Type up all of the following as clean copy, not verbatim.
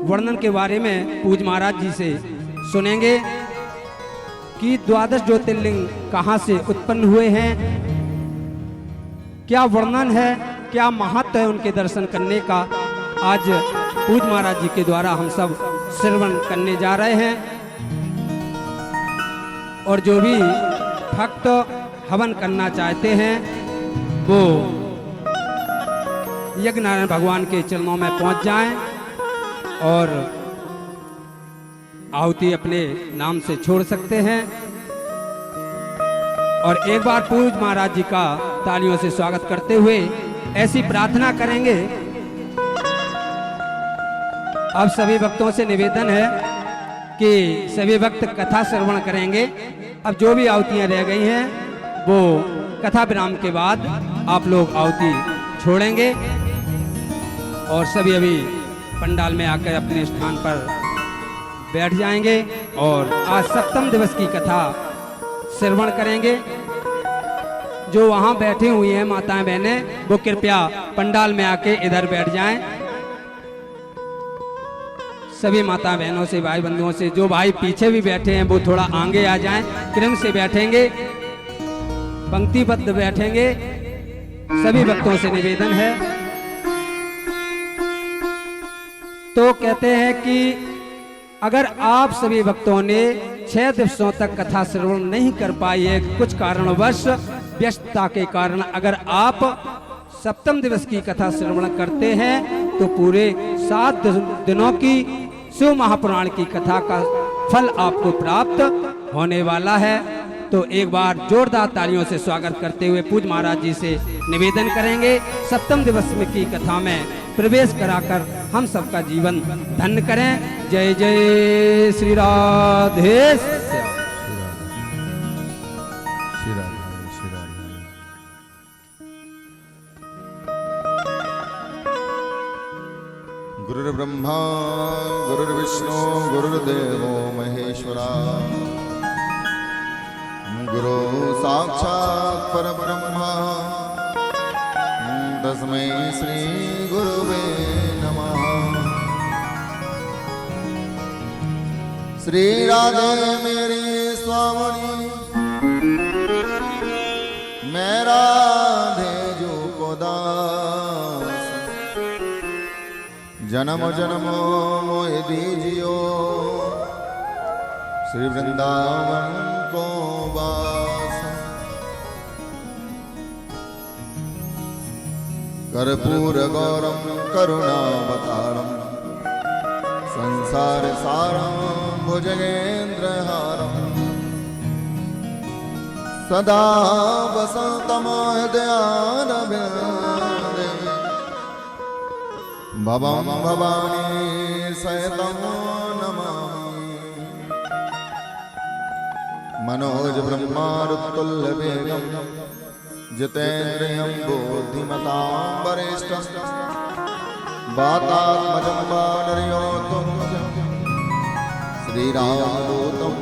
वर्णन के बारे में पूज महाराज जी से सुनेंगे कि द्वादश ज्योतिर्लिंग कहाँ से उत्पन्न हुए हैं, क्या वर्णन है, क्या महत्व है उनके दर्शन करने का। आज पूज महाराज जी के द्वारा हम सब श्रवण करने जा रहे हैं। और जो भी भक्त हवन करना चाहते हैं वो यज्ञ नारायण भगवान के चरणों में पहुंच जाएं और आहुति अपने नाम से छोड़ सकते हैं। और एक बार पूज महाराज जी का तालियों से स्वागत करते हुए ऐसी प्रार्थना करेंगे। अब सभी भक्तों से निवेदन है कि सभी भक्त कथा श्रवण करेंगे। अब जो भी आहुतियां रह गई हैं वो कथा विराम के बाद आप लोग आहुति छोड़ेंगे और सभी अभी पंडाल में आकर अपने स्थान पर बैठ जाएंगे और आज सप्तम दिवस की कथा श्रवण करेंगे। जो वहां बैठे हुए हैं माताएं बहनें वो कृपया पंडाल में आके इधर बैठ जाएं। सभी माता बहनों से, भाई बंधुओं से, जो भाई पीछे भी बैठे हैं वो थोड़ा आगे आ जाएं, क्रम से बैठेंगे, पंक्तिबद्ध बैठेंगे। सभी भक्तों से निवेदन है। तो कहते हैं कि अगर आप सभी भक्तों ने 6 दिवसों तक कथा श्रवण नहीं कर पाई है, कुछ कारणवश व्यस्तता के कारण, अगर आप सप्तम दिवस की कथा श्रवण करते हैं तो पूरे 7 दिनों की शिव महापुराण की कथा का फल आपको प्राप्त होने वाला है। तो एक बार जोरदार तालियों से स्वागत करते हुए पूज महाराज जी से निवेदन करेंगे सप्तम दिवस में की कथा में प्रवेश कराकर हम सबका जीवन धन्य करें। जय जय श्री राधे। गुरुर्ब्रह्मा गुरुर्विष्णु गुरुर्देवो महेश्वरा, गुरु साक्षात् परब्रह्मा, तस्मै श्री गुरुवे नमः। श्री राधे मेरी स्वामिनी, मैं राधे जो को दास, जन्म जन्म मोह दीजियो, श्री वृंदावन को वास। कर्पूर गौरम करुणावतारम, संसार सारम भुजगेंद्र हारम, सदा वसंतम हृदयारविंदे, भवं भवानी सहितं नमामि। मनोज ब्रह्मारुतुल्य वेगं, जितेन्द्रियं बुद्धिमतां वरिष्ठं, वातात्मजं वानरयोतुल्यं, श्रीरामदूतं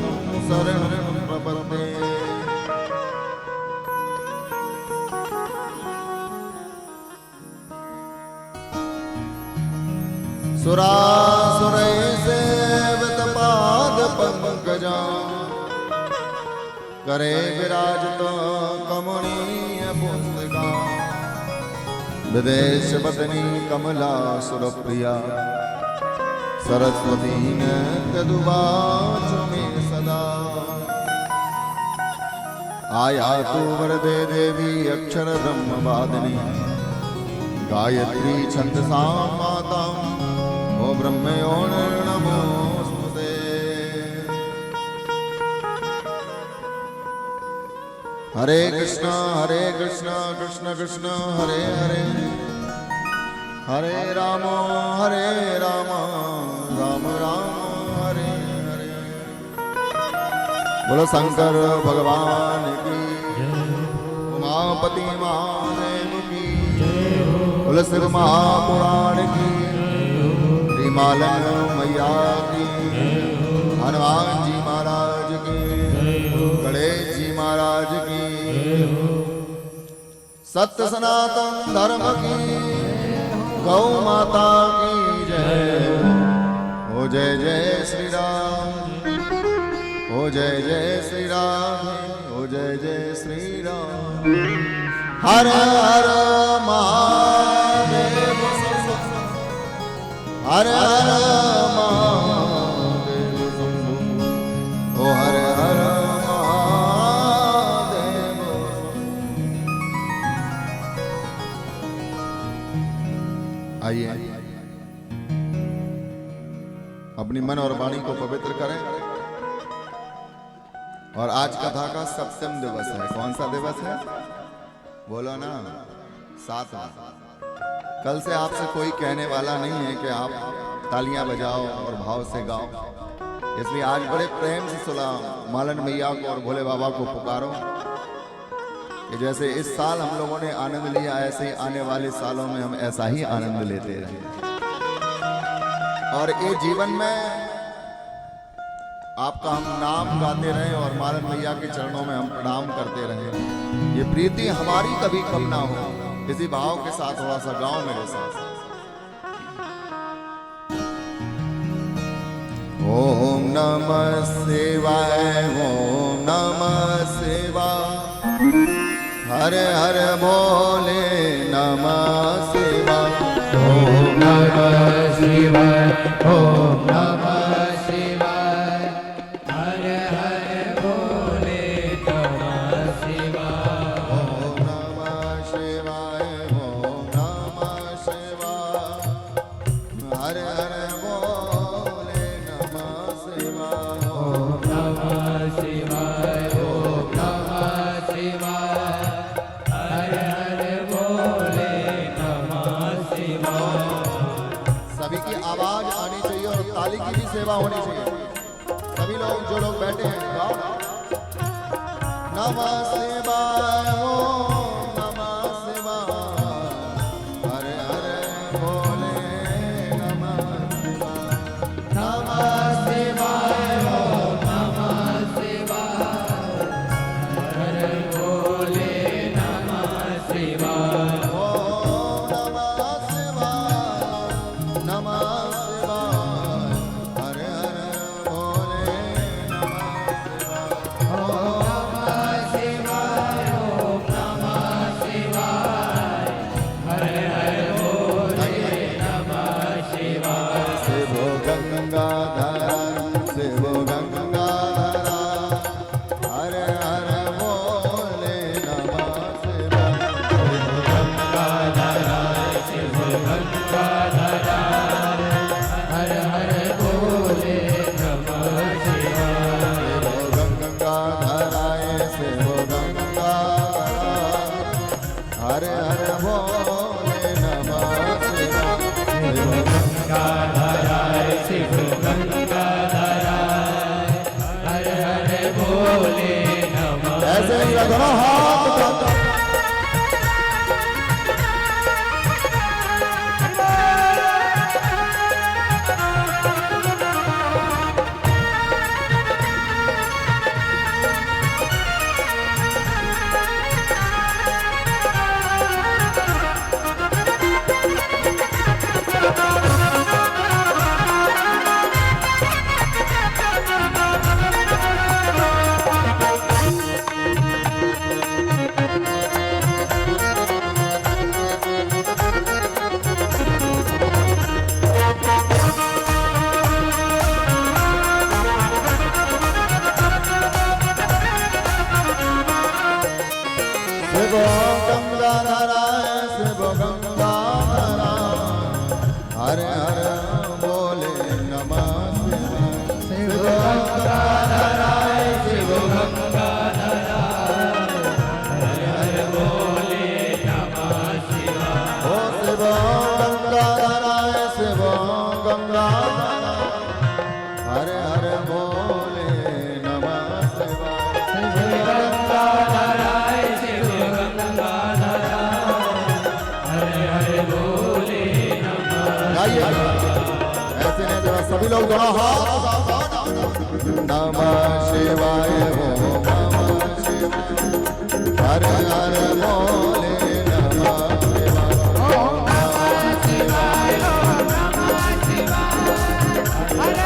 शरणं प्रपद्ये। सुरासुरै सेवित पाद पंकजा, करे विराजत कमनीय पुस्तिका, विदेश पत्नी कमला सुरप्रिया, सरस्वती नृत्यदुवाच मे सदा। आयातु वरदे देवी अक्षर ब्रह्म वादिनी, गायत्री छंदसा माता, ओ ब्रह्मयो नमोस्तुते। हरे कृष्णा कृष्ण कृष्ण हरे हरे, हरे राम राम राम हरे हरे। बोलो शंकर भगवान की, उमापति महादेव की, बोलो शिव महापुराण की, मालन मैया की, हनुमान जी महाराज की, गणेश जी महाराज की, सत्य सनातन धर्म की, गौ माता की जय। जय जय श्री राम, ओ जय जय श्री राम, ओ जय जय श्री राम। हर हर महादेव, हर हर महादेव, ओ हर हर महादेव। आइए अपनी मन और वाणी को पवित्र करें। और आज कथा का सप्तम दिवस है। कौन सा दिवस है? बोलो ना, 7वां। कल से आपसे कोई कहने वाला नहीं है कि आप तालियां बजाओ और भाव से गाओ, इसलिए आज बड़े प्रेम से सुना मालन मैया को और भोले बाबा को पुकारो कि जैसे इस साल हम लोगों ने आनंद लिया, ऐसे ही आने वाले सालों में हम ऐसा ही आनंद लेते रहें। और ये जीवन में आपका हम नाम गाते रहें और मालन मैया के चरणों में हम प्रणाम करते रहें। ये प्रीति हमारी कभी कम ना हो, इसी भाव के साथ थोड़ा सा गाओ मेरे साथ। ओम नमः शिवाय, ओम नमः शिवाय, हर हर भोले नमः शिवाय। ओम नमः शिवाय, ओम नमः शिवाय, हर हर भोले नमः शिवाय। ओम नमः शिवाय, ओम नमः शिवाय, हर हर भोले नमः शिवाय। ओम नमः शिवाय, ओम नमः शिवाय, हर हर भोले नमः शिवाय। सभी की आवाज आनी चाहिए और ताली की भी सेवा होनी चाहिए। सभी लोग जो लोग बैठे हैं गाओ। नमः शिवाय, ओम नमः शिवाय, हर हर भोले नमः शिवाय। नमः शिवाय, ओम नमः शिवाय, हर भोले नमः शिवाय। ओम नमः शिवाय, नमः शिवाय, हर हर भोले नमः शिवाय। ओम नमः शिवाय, ओम नमः शिवाय, हर हर भोले नमः शिवाय। शिव गंगाधर, शिव गंगाधर, हर हर भोले नमः शिवाय। शिव गंगाधर, हर हर भोले नमः शिवाय। शिव गंगाधराय, शिव गंगाधर, हर हर भोले नमः शिवाय। गंगाधराय, शिव गंगाधराय, हर हर भोले नमः। ऐसे ही दोनों हाथ उठाओ। शिव गंगाधराय, शिव गंगाधराय, हर हर भोले नमः शिवाय। शिव गंगाधराय, शिव गंगाधराय, हर हर भोले नमः शिवाय। ओ शिव गंगाधराय, शिव गंगाधराय, हर हर भोले नमः शिवाय। शिव गंगाधराय, शिव गंगाधराय, हर हर भोले नमः। गाइए ऐसे नहीं जरा सभी लोग दोनों हाथ नमः शिवाय, ओम नमः शिवाय, हर हर भोले नमः शिवाय। ओम नमः शिवाय, ओम नमः शिवाय, हर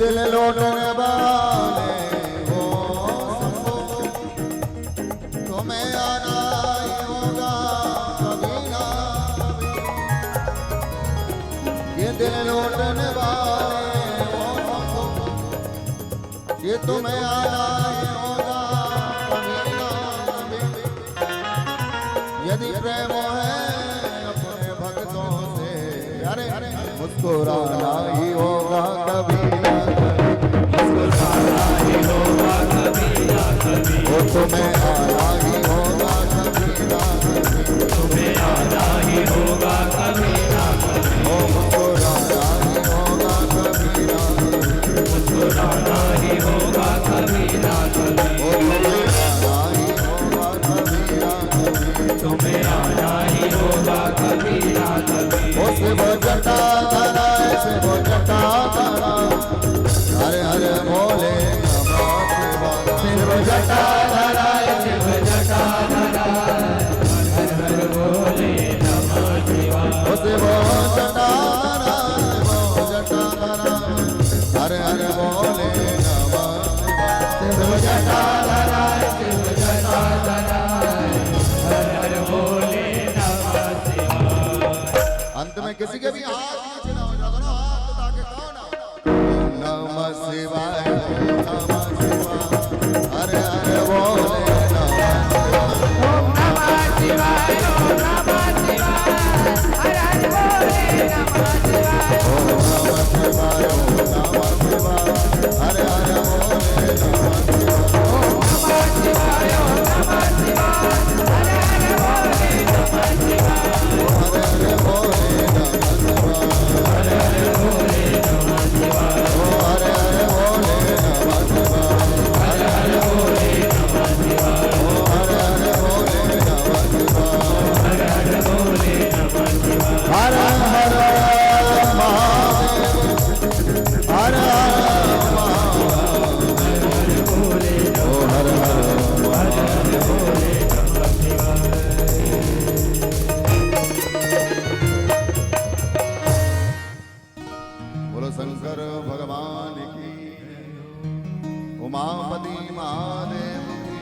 दिल लौटने वाले हो शंभो, तुम्हें आना ही होगा कभी ना कभी। ये दिल लौटने वाले हो शंभो, ये तुम्हें आना ही होगा कभी ना कभी। यदि प्रेम है अपने भक्तों से, अरे मुस्कुराना ही होगा कभी ना कभी, मुस्कुराना ही होगा कभी ना कभी, वो तुम्हें आना ही होगा कभी ना कभी, तुम्हें आना ही होगा कभी ना कभी, वो मुस्कुराना ही होगा कभी ना कभी, मुस्कुराना ही होगा कभी ना कभी, वो तुम्हें आना ही होगा कभी ना कभी। तुम्हें आना ही होगा कभी ना कभी। वो से वो जटा धरा, ऐसे वो जटा धरा, हरे हरे बोले नमः शिवाय। शिव जटा धरा शिव जटा धरा, हर हर बोले नमः शिवाय। वो से वो जटा धरा, वो जटा धरा, हरे हरे बोले नमः शिवाय। शिव जटा धरा शिव जटा धरा, हर हर बोले नमः शिवाय। अंत में किसी के भी हाथ नीचे ना हो जाओ, दोनों हाथ उठा के कहो ना, ओम नमः शिवाय, ओम नमः शिवाय, हरे हरे बोले नमः शिवाय। ओम नमः शिवाय, ओम नमः शिवाय, हर हर बोले नमः शिवाय। ओम नमः शिवाय, ओम नमः शिवाय, हरे हरे बोले नमः शिवाय। ओम नमः शिवाय, ओम नमः शिवाय, हर हर बोले नमः शिवाय। हरे हरे बोले नमः शिवाय, हर हर बोले नमः शिवाय, ओ हरे हरे बोले नमः शिवाय, हर हर बोले नमः शिवाय, ओ हरे हरे बोले नमः शिवाय। हर हर बोले नमः शिवाय। हर हर महादेव, हर हर महादेव, बोले ओ हर हर हर हर बोले नमः शिवाय। बोलो शंकर भगवान की, उमापति महादेव की,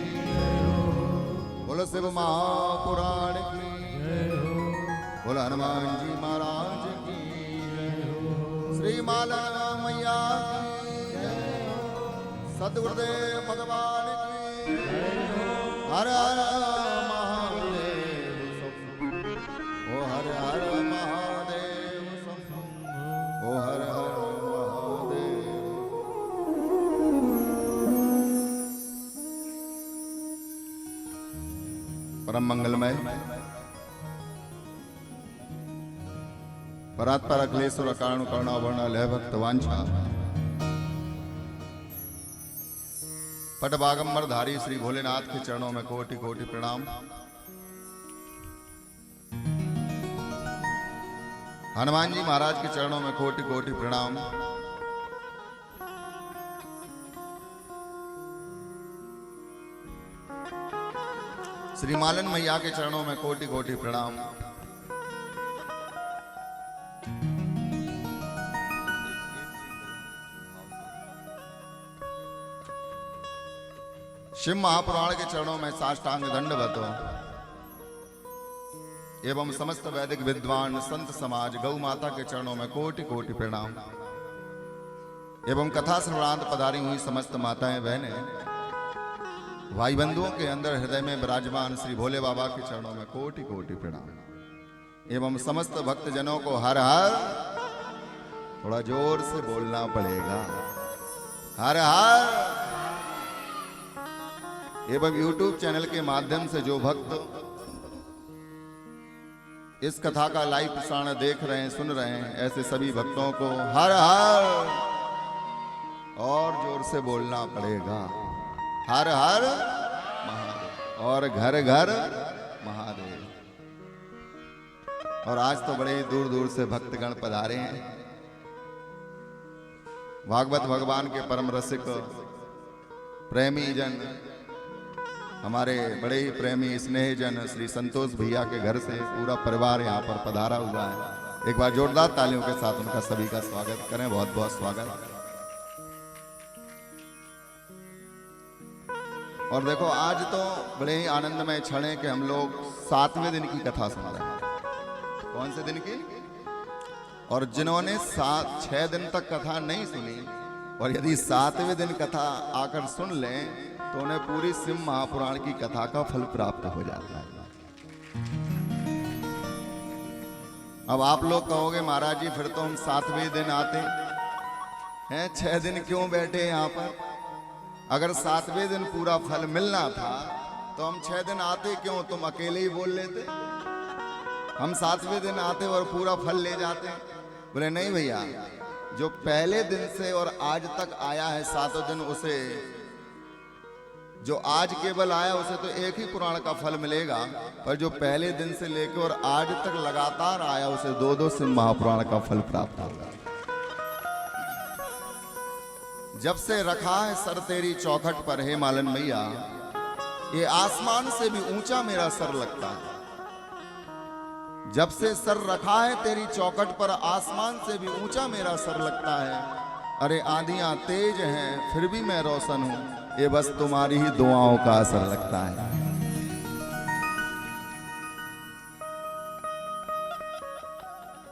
बोलो शिव महापुराण की, बोलो हनुमान जी महाराज की, श्री माला मैया की, सतगुरुदेव भगवान की। हर हर महादेव शंभो, ओ हर हर महादेव शंभो, ओ हर हर महादेव। परम मंगलमय परात्पर अखिलेश्वर कारणु करुणावर्ण लय भक्त वांछा पटभागंबर धारी श्री भोलेनाथ के चरणों में कोटि कोटि प्रणाम। हनुमान जी महाराज के चरणों में कोटि कोटि प्रणाम। श्री मालन मैया के चरणों में कोटि कोटि प्रणाम। शिव महापुराण के चरणों में साष्टांग दंडवत एवं समस्त वैदिक विद्वान संत समाज गौ माता के चरणों में कोटि कोटि प्रणाम। एवं कथा श्रवणांत पधारी हुई समस्त माताएं बहनें भाई बंधुओं के अंदर हृदय में विराजमान श्री भोले बाबा के चरणों में कोटि कोटि प्रणाम। एवं समस्त भक्तजनों को हर हर, थोड़ा जोर से बोलना पड़ेगा, हर हर। एवं YouTube चैनल के माध्यम से जो भक्त इस कथा का लाइव प्रसारण देख रहे हैं, सुन रहे हैं, ऐसे सभी भक्तों को हर हर और जोर से बोलना पड़ेगा, हर हर महादेव, और घर घर महादेव। और आज तो बड़े दूर दूर से भक्तगण पधारे हैं। भागवत भगवान के परम रसिक प्रेमी जन, हमारे बड़े ही प्रेमी स्नेहजन श्री संतोष भैया के घर से पूरा परिवार यहाँ पर पधारा हुआ है। एक बार जोरदार तालियों के साथ उनका सभी का स्वागत करें, बहुत बहुत स्वागत। और देखो आज तो बड़े ही आनंदमय क्षण है कि हम लोग 7वें दिन की कथा सुन रहे हैं। कौन से दिन की? और जिन्होंने 6 दिन तक कथा नहीं सुनी और यदि 7वें दिन कथा आकर सुन लें तो उन्हें पूरी सिंह महापुराण की कथा का फल प्राप्त हो जाता है। अब आप लोग कहोगे महाराज जी फिर तो हम 7वें दिन आते हैं, 6 दिन क्यों बैठे यहाँ पर? अगर 7वें दिन पूरा फल मिलना था तो हम 6 दिन आते क्यों? तुम अकेले ही बोल लेते, हम 7वें दिन आते और पूरा फल ले जाते। बोले नहीं भैया, जो पहले दिन से और आज तक आया है 7 दिन, उसे जो आज केवल आया उसे तो एक ही पुराण का फल मिलेगा, पर जो पहले दिन से लेकर और आज तक लगातार आया उसे 2-2 सिंह महापुराण का फल प्राप्त होगा। जब से रखा है सर तेरी चौखट पर हे मालन मैया, ये आसमान से भी ऊंचा मेरा सर लगता है। जब से सर रखा है तेरी चौखट पर, आसमान से भी ऊंचा मेरा सर लगता है। अरे आंधियां तेज हैं फिर भी मैं रोशन हूं, ये बस तुम्हारी ही दुआओं का असर लगता है।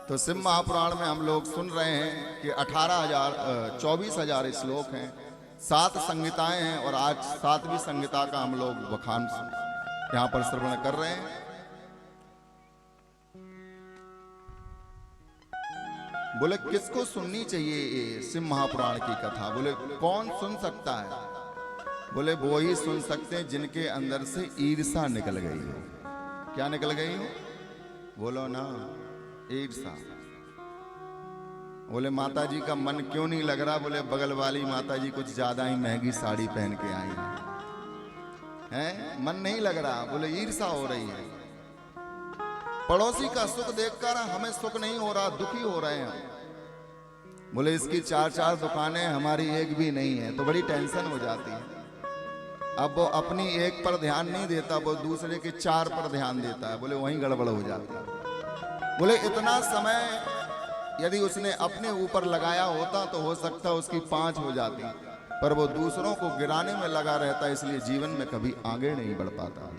तो सिंह महापुराण में हम लोग सुन रहे हैं कि 24,000 श्लोक हैं, 7 संहिताएं हैं और आज 7वीं संहिता का हम लोग बखान यहां पर श्रवण कर रहे हैं। बोले किसको सुननी चाहिए ये सिंह महापुराण की कथा? बोले कौन सुन सकता है? बोले वो ही सुन सकते हैं जिनके अंदर से ईर्षा निकल गई हो। क्या निकल गई हो? बोलो ना, ईर्षा। बोले माता जी का मन क्यों नहीं लग रहा? बोले बगल वाली माता जी कुछ ज्यादा ही महंगी साड़ी पहन के आई हैं, मन नहीं लग रहा। बोले ईर्षा हो रही है। पड़ोसी का सुख देखकर हमें सुख नहीं हो रहा, दुखी हो रहे हैं। बोले इसकी 4-4 दुकानें, हमारी एक भी नहीं है, तो बड़ी टेंशन हो जाती है। अब वो अपनी एक पर ध्यान नहीं देता, वो दूसरे के 4 पर ध्यान देता है। बोले वहीं गड़बड़ हो जाती है। बोले इतना समय यदि उसने अपने ऊपर लगाया होता तो हो सकता उसकी 5 हो जाती, पर वो दूसरों को गिराने में लगा रहता, इसलिए जीवन में कभी आगे नहीं बढ़ पाता।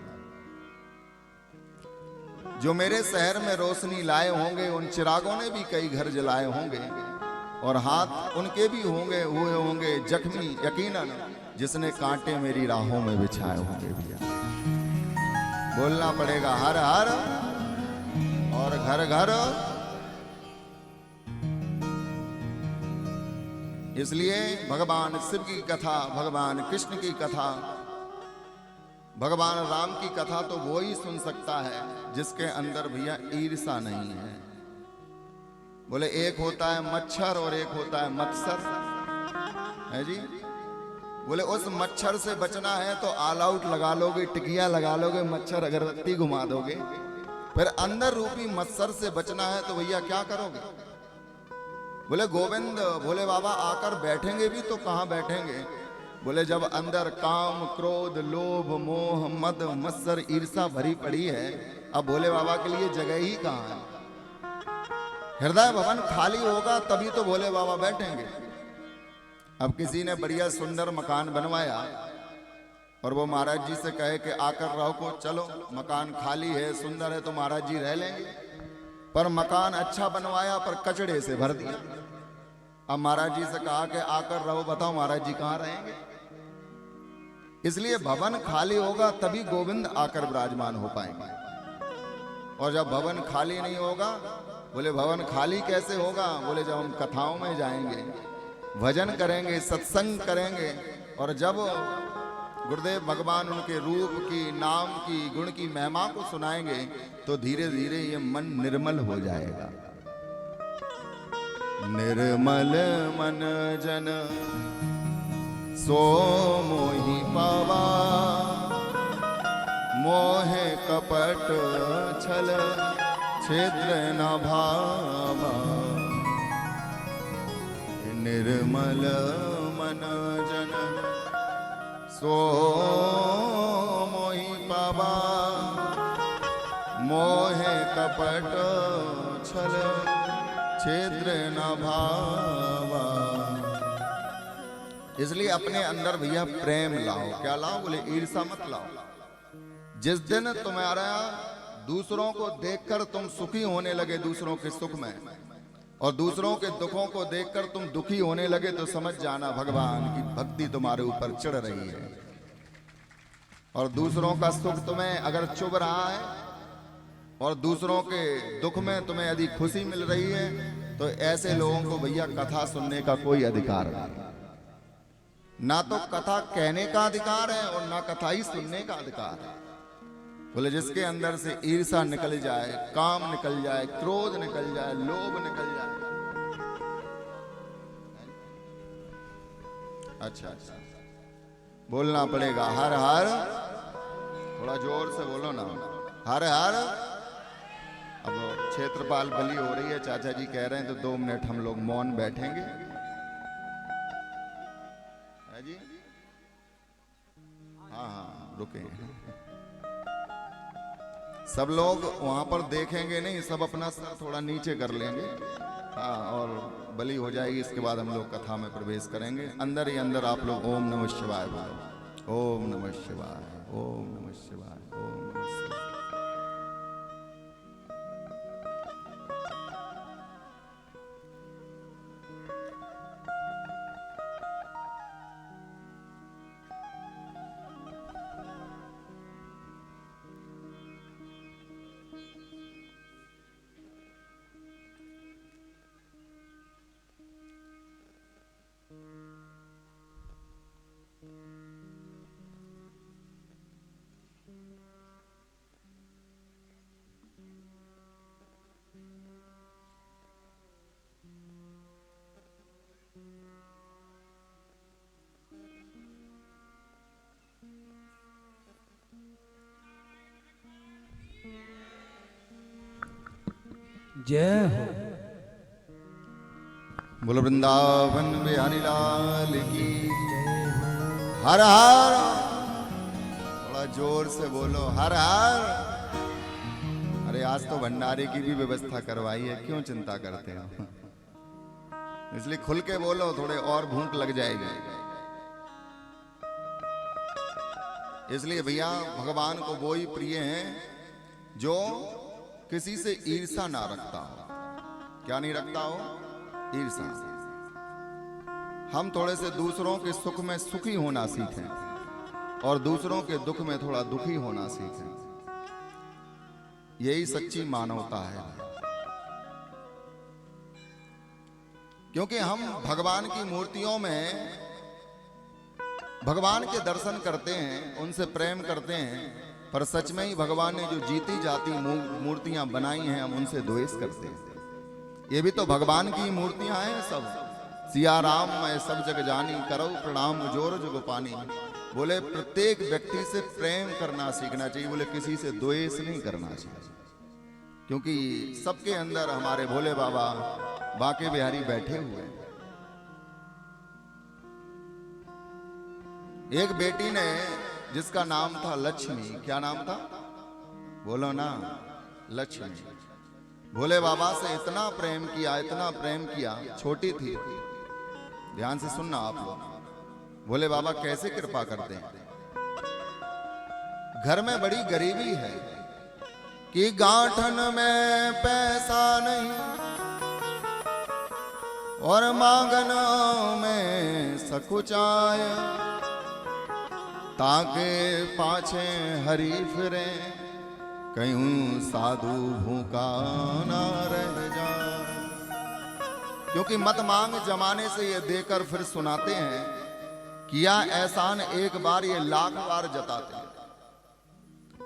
जो मेरे शहर में रोशनी लाए होंगे उन चिरागों ने भी कई घर जलाए होंगे, और हाथ उनके भी हुए होंगे जख्मी यकीनन जिसने कांटे मेरी राहों में बिछाए होंगे। भैया बोलना पड़ेगा हर हर और घर घर। इसलिए भगवान शिव की कथा, भगवान कृष्ण की कथा, भगवान राम की कथा तो वो ही सुन सकता है जिसके अंदर भैया ईर्षा नहीं है। बोले एक होता है मच्छर और एक होता है मत्सर, है जी। बोले उस मच्छर से बचना है तो ऑल आउट लगा लोगे, टिकिया लगा लोगे, मच्छर अगरबत्ती घुमा दोगे। फिर अंदर रूपी मत्सर से बचना है तो भैया क्या करोगे? बोले गोविंद भोले बाबा आकर बैठेंगे भी तो कहाँ बैठेंगे? बोले जब अंदर काम क्रोध लोभ मोह मद मत्सर ईर्षा भरी पड़ी है, अब भोले बाबा के लिए जगह ही कहाँ है? हृदय भवन खाली होगा तभी तो भोले बाबा बैठेंगे। अब किसी ने बढ़िया सुंदर मकान बनवाया और वो महाराज जी से कहे कि आकर रहो को, चलो मकान खाली है सुंदर है तो महाराज जी रह लेंगे, पर मकान अच्छा बनवाया पर कचड़े से भर दिया। अब महाराज जी से कहा कि आकर रहो, बताओ महाराज जी कहाँ रहेंगे? इसलिए भवन खाली होगा तभी गोविंद आकर विराजमान हो पाएंगे। और जब भवन खाली नहीं होगा, बोले भवन खाली कैसे होगा? बोले जब हम कथाओं में जाएंगे, भजन करेंगे, सत्संग करेंगे, और जब गुरुदेव भगवान उनके रूप की, नाम की, गुण की महिमा को सुनाएंगे तो धीरे धीरे ये मन निर्मल हो जाएगा। निर्मल मन जन सो मोहि पावा, मोहे कपट छल क्षेत्र न भावा। निर्मल मन जन सो मोहि पावा, मोहे कपट छल क्षेत्र न भावा। इसलिए अपने अंदर भैया प्रेम लाओ। क्या लाओ? बोले ईर्षा मत लाओ। जिस दिन तुम्हारा दूसरों को देखकर तुम सुखी होने लगे दूसरों के सुख में, और दूसरों के दुखों को देखकर तुम दुखी होने लगे, तो समझ जाना भगवान की भक्ति तुम्हारे ऊपर चढ़ रही है। और दूसरों का सुख तुम्हें अगर चुभ रहा है और दूसरों के दुख में तुम्हें यदि खुशी मिल रही है, तो ऐसे लोगों को भैया कथा सुनने का कोई अधिकार नहीं। ना तो कथा कहने का अधिकार है और ना कथा ही सुनने का अधिकार है। बोले जिसके अंदर से ईर्षा निकल जाए, काम निकल जाए, क्रोध निकल जाए, लोभ निकल जाए। अच्छा अच्छा, बोलना पड़ेगा हर हर, थोड़ा जोर से बोलो ना, हर हर। अब क्षेत्रपाल बलि हो रही है, चाचा जी कह रहे हैं तो 2 मिनट हम लोग मौन बैठेंगे। है जी? हाँ हाँ रुके। सब लोग वहां पर देखेंगे नहीं, सब अपना सर थोड़ा नीचे कर लेंगे। हाँ, और बलि हो जाएगी, इसके बाद हम लोग कथा में प्रवेश करेंगे। अंदर ही अंदर आप लोग ओम नमः शिवाय बोलो। ओम नमः शिवाय, ओम नमः शिवाय, ओम नमः शिवाय। जय हो। बोलो वृंदावन बिहारी लाल की हर हर। थोड़ा जोर से बोलो हर हर। अरे आज तो भंडारे की भी व्यवस्था करवाई है, क्यों चिंता करते हो? इसलिए खुल के बोलो, थोड़े और भूख लग जाएगी। इसलिए भैया भगवान को वो ही प्रिय हैं जो किसी से ईर्षा ना रखता हो। क्या नहीं रखता हो? ईर्षा। हम थोड़े से दूसरों के सुख में सुखी होना सीखें और दूसरों के दुख में थोड़ा दुखी होना सीखें। यही सच्ची मानवता है। क्योंकि हम भगवान की मूर्तियों में भगवान के दर्शन करते हैं, उनसे प्रेम करते हैं, पर सच में ही भगवान ने जो जीती जाती मूर्तियां बनाई हैं, हम उनसे द्वेष करते हैं। ये भी तो भगवान की मूर्तियां हैं सब। सिया राम मैं सब जग जानी, करो प्रणाम जोर जुग पानी। बोले प्रत्येक व्यक्ति से प्रेम करना सीखना चाहिए, बोले किसी से द्वेष नहीं करना चाहिए। क्योंकि सबके अंदर हमारे भोले बाबा बांके बिहारी बैठे हुए हैं। एक बेटी ने जिसका नाम था लक्ष्मी, क्या नाम था? बोलो ना, लक्ष्मी। भोले बाबा से इतना प्रेम किया, इतना प्रेम किया, छोटी थी। ध्यान से सुनना आप लोग, भोले बाबा कैसे कृपा करते हैं। घर में बड़ी गरीबी है कि गांठन में पैसा नहीं और मांगन में सकुचाय, ताके पाछे हरी फिरे कहीं साधु भूखा ना रह जाए। क्योंकि मत मांग जमाने से ये देकर फिर सुनाते हैं, किया एहसान एक बार ये लाख बार जताते हैं।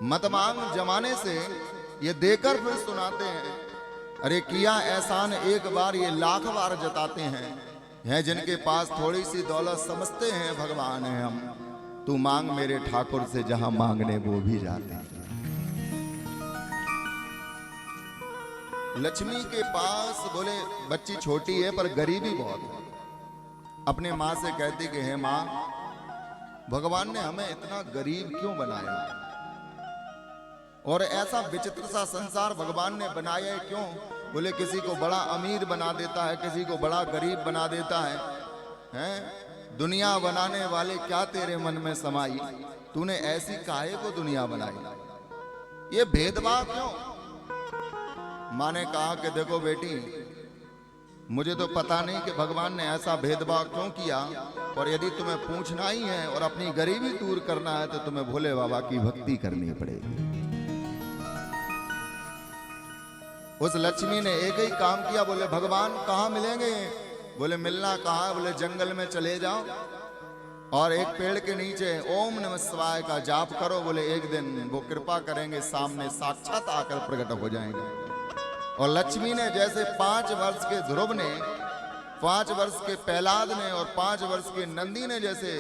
मत मांग जमाने से ये देकर फिर सुनाते हैं, अरे किया एहसान एक बार ये लाख बार जताते हैं। जिनके पास थोड़ी सी दौलत समझते हैं भगवान है हम। तू मांग मेरे ठाकुर से, जहां मांगने वो भी जाते हैं। लक्ष्मी के पास बोले बच्ची छोटी है पर गरीबी बहुत है। अपने माँ से कहती कि हे माँ, भगवान ने हमें इतना गरीब क्यों बनाया, और ऐसा विचित्र सा संसार भगवान ने बनाया है क्यों? बोले किसी को बड़ा अमीर बना देता है, किसी को बड़ा गरीब बना देता है। दुनिया बनाने वाले क्या तेरे मन में समाई, तूने ऐसी काहे को दुनिया बनाई, ये भेदभाव क्यों। माँ ने कहा कि देखो बेटी, मुझे तो पता नहीं कि भगवान ने ऐसा भेदभाव क्यों किया, और यदि तुम्हें पूछना ही है और अपनी गरीबी दूर करना है तो तुम्हें भोले बाबा की भक्ति करनी पड़ेगी। उस लक्ष्मी ने एक ही काम किया, बोले भगवान कहाँ मिलेंगे, बोले मिलना कहाँ है, बोले जंगल में चले जाओ और एक पेड़ के नीचे ओम नमः शिवाय का जाप करो, बोले एक दिन वो कृपा करेंगे, सामने साक्षात आकर प्रकट हो जाएंगे। और लक्ष्मी ने जैसे 5 वर्ष के ध्रुव ने, 5 वर्ष के प्रहलाद ने और 5 वर्ष के नंदी ने जैसे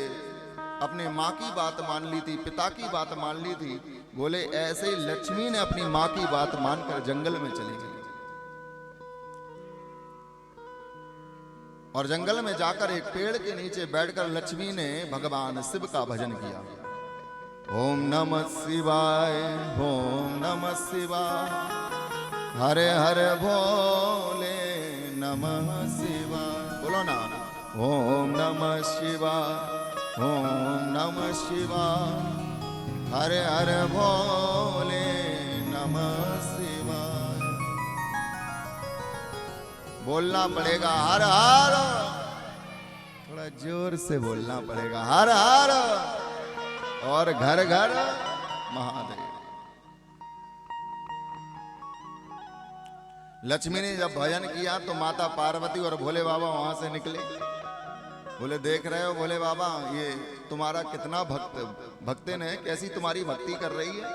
अपनी माँ की बात मान ली थी, पिता की बात मान ली थी, बोले ऐसे ही लक्ष्मी ने अपनी माँ की बात मानकर जंगल में चली गई। और जंगल में जाकर एक पेड़ के नीचे बैठकर लक्ष्मी ने भगवान शिव का भजन किया। ओम नमः शिवाय, ओम नमः शिवाय, हरे हरे भोले नमः शिवाय। बोलो ना, ओम नमः शिवाय, ओम नमः शिवाय, हरे हरे भोले नमः शिवाय। बोलना पड़ेगा हर हर, थोड़ा जोर से बोलना पड़ेगा हर हर, और घर घर महादेव। लक्ष्मी ने जब भजन किया तो माता पार्वती और भोले बाबा वहां से निकले। बोले देख रहे हो भोले बाबा, ये तुम्हारा कितना भक्तन है, कैसी तुम्हारी भक्ति कर रही है,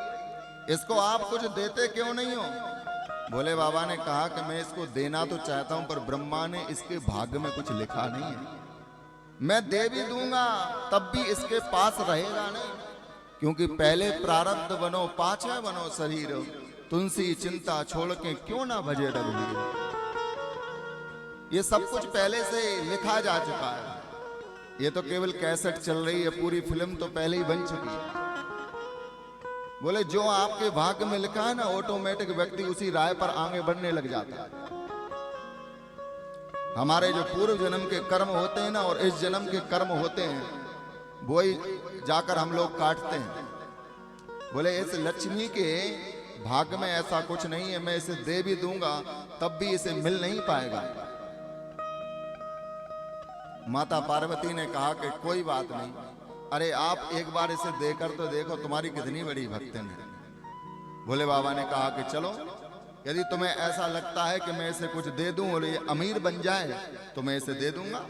इसको आप कुछ देते क्यों नहीं हो। भोले बाबा ने कहा कि मैं इसको देना तो चाहता हूं, पर ब्रह्मा ने इसके भाग्य में कुछ लिखा नहीं है। मैं दे भी दूंगा तब भी इसके पास रहेगा नहीं, क्योंकि पहले प्रारब्ध बनो पाछे बनो शरीर, तुलसी चिंता छोड़ के क्यों ना भजे रघुवीर। ये सब कुछ पहले से लिखा जा चुका है, ये तो केवल कैसेट चल रही है, पूरी फिल्म तो पहले ही बन चुकी है। बोले जो आपके भाग्य में लिखा है ना, ऑटोमेटिक व्यक्ति उसी राय पर आगे बढ़ने लग जाता है। हमारे जो पूर्व जन्म के कर्म होते हैं ना, और इस जन्म के कर्म होते हैं, वो ही जाकर हम लोग काटते हैं। बोले इस लक्ष्मी के भाग्य में ऐसा कुछ नहीं है, मैं इसे दे भी दूंगा तब भी इसे मिल नहीं पाएगा। माता पार्वती ने कहा कि कोई बात नहीं, अरे आप एक बार इसे देकर तो देखो, तुम्हारी कितनी बड़ी भक्तन है। भोले बाबा ने कहा कि चलो, यदि तुम्हें ऐसा लगता है कि मैं इसे कुछ दे दूं और ये अमीर बन जाए तो मैं इसे दे दूंगा।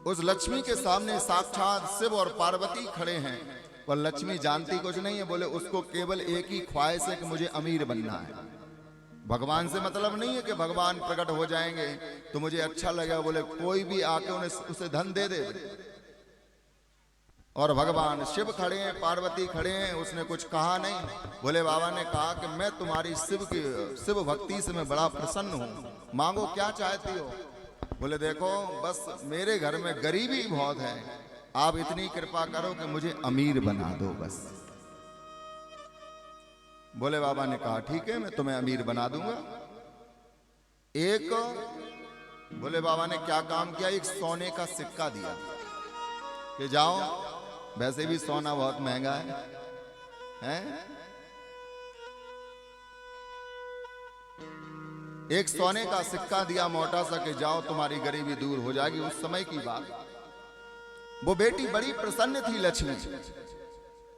उस लक्ष्मी के सामने साक्षात शिव और पार्वती खड़े हैं, पर लक्ष्मी जानती कुछ नहीं है। बोले उसको केवल एक ही ख्वाहिश है कि मुझे अमीर बनना है, भगवान से मतलब नहीं है कि भगवान प्रकट हो जाएंगे तो मुझे अच्छा लगेगा। बोले कोई भी आके उसे धन दे दे। और भगवान शिव खड़े हैं, पार्वती खड़े हैं, उसने कुछ कहा नहीं। भोले बाबा ने कहा कि मैं तुम्हारी शिव भक्ति से मैं बड़ा प्रसन्न हूं, मांगो क्या चाहती हो। बोले देखो बस मेरे घर में गरीबी बहुत है, आप इतनी कृपा करो कि मुझे अमीर बना दो बस। भोले बाबा ने कहा ठीक है, मैं तुम्हें अमीर बना दूंगा। एक भोले बाबा ने क्या काम किया, एक सोने का सिक्का दिया कि जाओ, वैसे भी सोना बहुत महंगा है? एक सोने का सिक्का दिया मोटा सा कि जाओ तुम्हारी गरीबी दूर हो जाएगी। उस समय की बात, वो बेटी बड़ी प्रसन्न थी लक्ष्मी,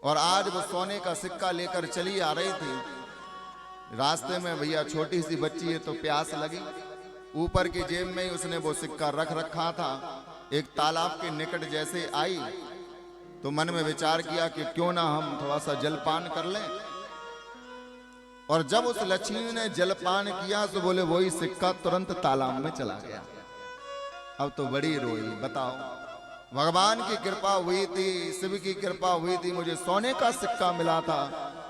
और आज वो सोने का सिक्का लेकर चली आ रही थी। रास्ते में भैया छोटी सी बच्ची है तो प्यास लगी, ऊपर की जेब में ही उसने वो सिक्का रख रखा था। एक तालाब के निकट जैसे आई तो मन में विचार किया कि क्यों ना हम थोड़ा सा जलपान कर लें। और जब उस लक्ष्मी ने जलपान किया तो बोले वही सिक्का तुरंत तालाब में चला गया। अब तो बड़ी रोई, बताओ भगवान की कृपा हुई थी, शिव की कृपा हुई थी, मुझे सोने का सिक्का मिला था।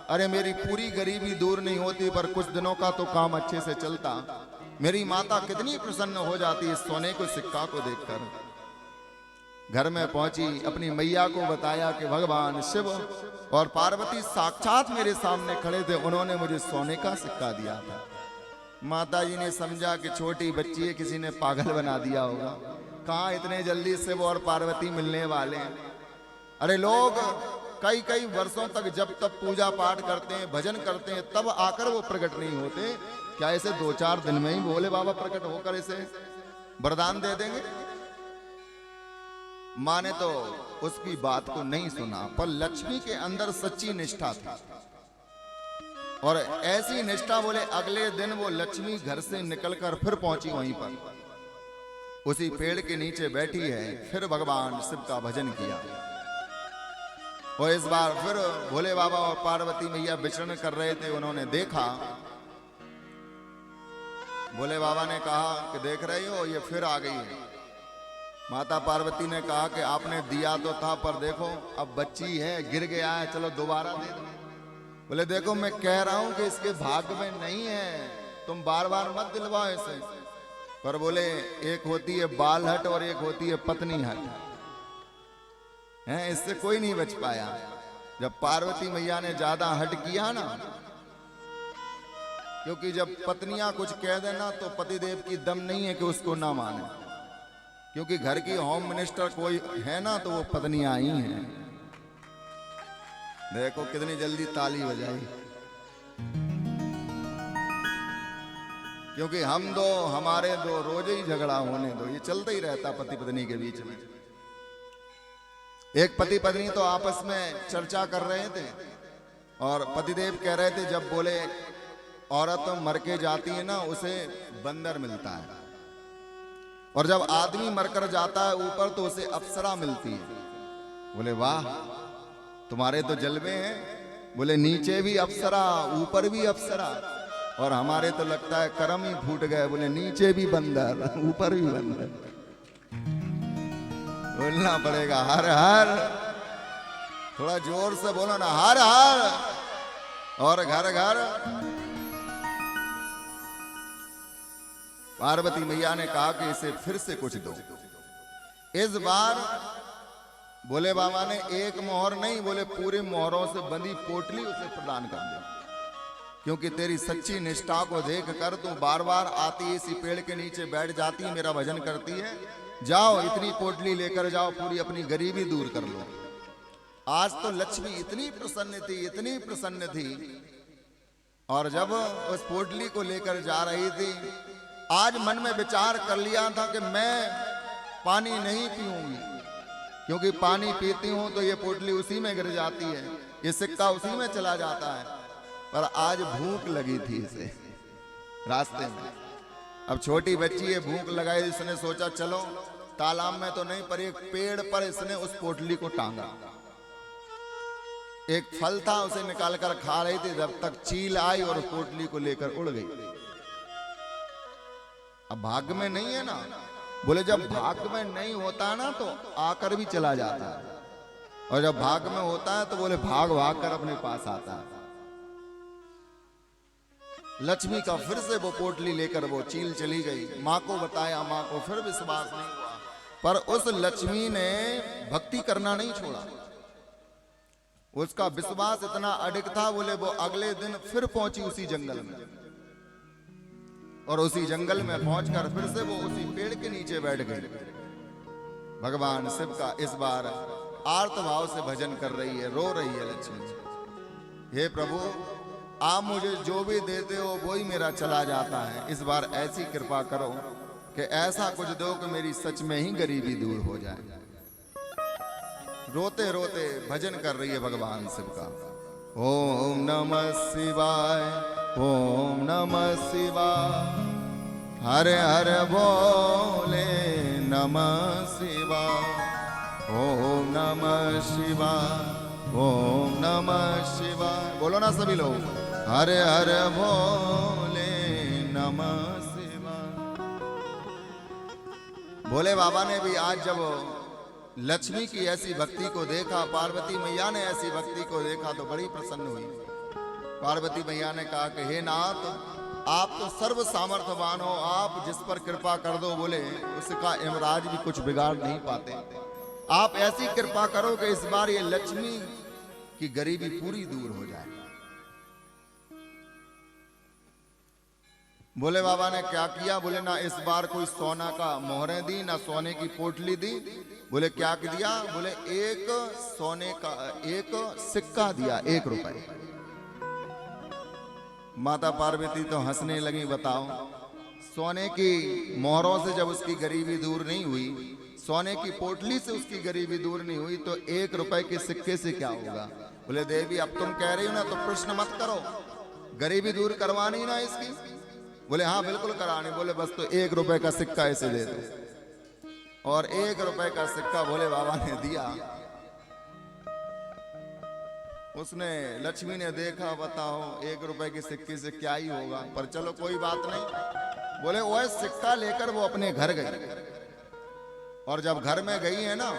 अरे मेरी पूरी गरीबी दूर नहीं होती, पर कुछ दिनों का तो काम अच्छे से चलता। मेरी माता कितनी प्रसन्न हो जाती इस सोने को सिक्का को देखकर। घर में पहुंची, अपनी मैया को बताया कि भगवान शिव और पार्वती साक्षात मेरे सामने खड़े थे, उन्होंने मुझे सोने का सिक्का दिया था। माता जी ने समझा कि छोटी बच्ची है, किसी ने पागल बना दिया होगा, कहाँ इतने जल्दी शिव और पार्वती मिलने वाले हैं। अरे लोग कई कई वर्षों तक जब तक पूजा पाठ करते हैं, भजन करते हैं, तब आकर वो प्रकट नहीं होते। क्या ऐसे 2-4 दिन में ही भोले बाबा प्रकट होकर इसे वरदान दे देंगे? माँ ने तो उसकी बात को नहीं सुना, पर लक्ष्मी के अंदर सच्ची निष्ठा थी। और ऐसी निष्ठा, बोले अगले दिन वो लक्ष्मी घर से निकलकर फिर पहुंची वहीं पर, उसी पेड़ के नीचे बैठी है, फिर भगवान शिव का भजन किया। और इस बार फिर भोले बाबा और पार्वती मैया विचरण कर रहे थे, उन्होंने देखा। भोले बाबा ने कहा कि देख रही हो ये फिर आ गई है। माता पार्वती ने कहा कि आपने दिया तो था, पर देखो अब बच्ची है, गिर गया है, चलो दोबारा दे दो। बोले देखो मैं कह रहा हूं कि इसके भाग्य में नहीं है, तुम बार बार मत दिलवाओ इसे। पर बोले एक होती है बाल हट और एक होती है पत्नी हट है, इससे कोई नहीं बच पाया। जब पार्वती मैया ने ज्यादा हट किया ना, क्योंकि जब पत्नियां कुछ कह देना तो पतिदेव की दम नहीं है कि उसको ना माने, क्योंकि घर की होम मिनिस्टर कोई है ना तो वो पत्नियां ही हैं। देखो कितनी जल्दी ताली बजाई, क्योंकि हम दो हमारे दो रोज ही झगड़ा होने दो, ये चलता ही रहता पति पत्नी के बीच में। एक पति पत्नी तो आपस में चर्चा कर रहे थे और पतिदेव कह रहे थे, जब बोले औरत तो मर के जाती है ना उसे बंदर मिलता है, और जब आदमी मरकर जाता है ऊपर तो उसे अप्सरा मिलती है। बोले वाह तुम्हारे तो जलवे हैं। बोले नीचे भी अप्सरा ऊपर भी अप्सरा, और हमारे तो लगता है कर्म ही फूट गए। बोले नीचे भी बंदर ऊपर भी बंदर। बोलना पड़ेगा हर हर, थोड़ा जोर से बोलो ना, हर हर। और घर घर पार्वती मैया ने कहा कि इसे फिर से कुछ दो। इस बार भोले बाबा ने एक मोहर नहीं, बोले पूरे मोहरों से बंधी पोटली उसे प्रदान कर दी, क्योंकि तेरी सच्ची निष्ठा को देख कर तू बार बार आती इसी पेड़ के नीचे बैठ जाती, मेरा भजन करती है। जाओ इतनी पोटली लेकर जाओ, पूरी अपनी गरीबी दूर कर लो। आज तो लक्ष्मी इतनी प्रसन्न थी, इतनी प्रसन्न थी, और जब उस पोटली को लेकर जा रही थी, आज मन में विचार कर लिया था कि मैं पानी नहीं पीऊंगी, क्योंकि पानी पीती हूं तो ये पोटली उसी में गिर जाती है, ये सिक्का उसी में चला जाता है। पर आज भूख लगी थी इसे रास्ते में। अब छोटी बच्ची है, भूख लगाई, इसने सोचा चलो तालाब में तो नहीं, पर एक पेड़ पर इसने उस पोटली को टांगा। एक फल था उसे निकाल कर खा रही थी, जब तक चील आई और पोटली को लेकर उड़ गई। अब भाग्य में नहीं है ना, बोले जब भाग्य में नहीं होता ना तो आकर भी चला जाता है, और जब भाग्य में होता है तो बोले भाग भाग कर अपने पास आता है। लक्ष्मी का फिर से वो पोटली लेकर वो चील चली गई। माँ को बताया, माँ को फिर विश्वास नहीं हुआ, पर उस लक्ष्मी ने भक्ति करना नहीं छोड़ा। उसका विश्वास इतना अडिग था, बोले वो अगले दिन फिर पहुंची उसी जंगल में, और उसी जंगल में पहुंचकर फिर से वो उसी पेड़ के नीचे बैठ गई। भगवान शिव का इस बार आर्त भाव से भजन कर रही है, रो रही है लक्ष्मी। हे प्रभु आप मुझे जो भी देते हो वो ही मेरा चला जाता है, इस बार ऐसी कृपा करो कि ऐसा कुछ दो कि मेरी सच में ही गरीबी दूर हो जाए। रोते रोते भजन कर रही है भगवान शिव का। ओम नमः शिवाय, ओम नमः शिवाय, हरे हरे बोले नमः शिवाय, ओम नमः शिवाय, ओम नमः शिवाय। बोलो ना सभी लोग, हरे हरे बोले नमः शिवाय। भोले बाबा ने भी आज जब लक्ष्मी की ऐसी भक्ति को देखा, पार्वती मैया ने ऐसी भक्ति को देखा तो बड़ी प्रसन्न हुई। पार्वती मैया ने कहा कि हे नाथ आप तो सर्व सामर्थ्यवान हो, आप जिस पर कृपा कर दो बोले उसका यमराज भी कुछ बिगाड़ नहीं पाते। आप ऐसी कृपा करो कि इस बार ये लक्ष्मी की गरीबी पूरी दूर हो जाए। बोले बाबा ने क्या किया? बोले ना इस बार कोई सोना का मोहरें दी, ना सोने की पोटली दी। बोले क्या दिया? बोले एक सोने का एक सिक्का दिया, 1 रुपए। माता पार्वती तो हंसने लगी। बताओ, सोने की मोहरों से जब उसकी गरीबी दूर नहीं हुई, सोने की पोटली से उसकी गरीबी दूर नहीं हुई, तो 1 रुपए के सिक्के से क्या होगा? बोले देवी अब तुम कह रही हो ना तो प्रश्न मत करो, गरीबी दूर करवानी ना इसकी? बोले हाँ बिल्कुल करानी। बोले बस तो 1 रुपए का सिक्का इसे दे दो। और 1 रुपए का सिक्का भोले बाबा ने दिया। उसने लक्ष्मी ने देखा, बताओ 1 रुपए के सिक्के से क्या ही होगा, पर चलो कोई बात नहीं। बोले वो सिक्का लेकर वो अपने घर गई। और जब घर में गई है ना,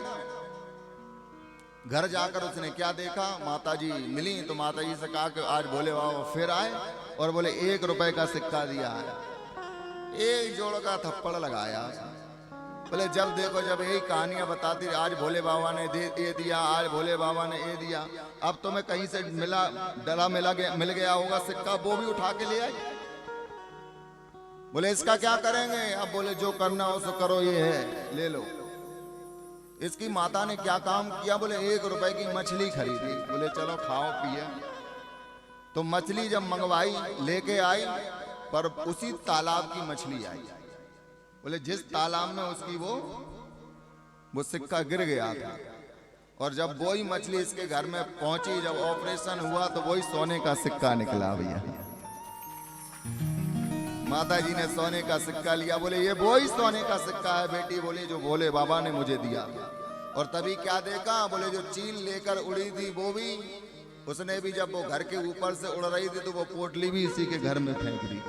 घर जाकर उसने क्या देखा? माता जी मिली तो माता जी से कहा कि आज भोले बाबा फिर आए और बोले 1 रुपए का सिक्का दिया है। एक जोड़ का थप्पड़ लगाया। बोले जब देखो जब यही कहानियां बताती, आज भोले बाबा ने ये दिया, आज भोले बाबा ने ये दिया, अब तुम्हें कहीं से मिल गया होगा सिक्का, वो भी उठा के ले आई। बोले इसका क्या करेंगे? अब बोले जो करना हो सो करो, ये है ले लो। इसकी माता ने क्या काम किया? बोले 1 रुपए की मछली खरीदी। बोले चलो खाओ पिए। तो मछली जब मंगवाई लेके आई, पर उसी तालाब की मछली आई। बोले जिस तालाब में उसकी वो सिक्का गिर गया था। और जब वही मछली इसके घर में पहुंची, जब ऑपरेशन हुआ तो वही सोने का सिक्का निकला भैया। माता जी ने सोने का सिक्का लिया। बोले ये वही सोने का सिक्का है बेटी, बोले जो भोले बाबा ने मुझे दिया। और तभी क्या देखा? बोले जो चील लेकर उड़ी थी वो भी, उसने भी जब वो घर के ऊपर से उड़ रही थी तो वो पोटली भी इसी के घर में फेंक दी।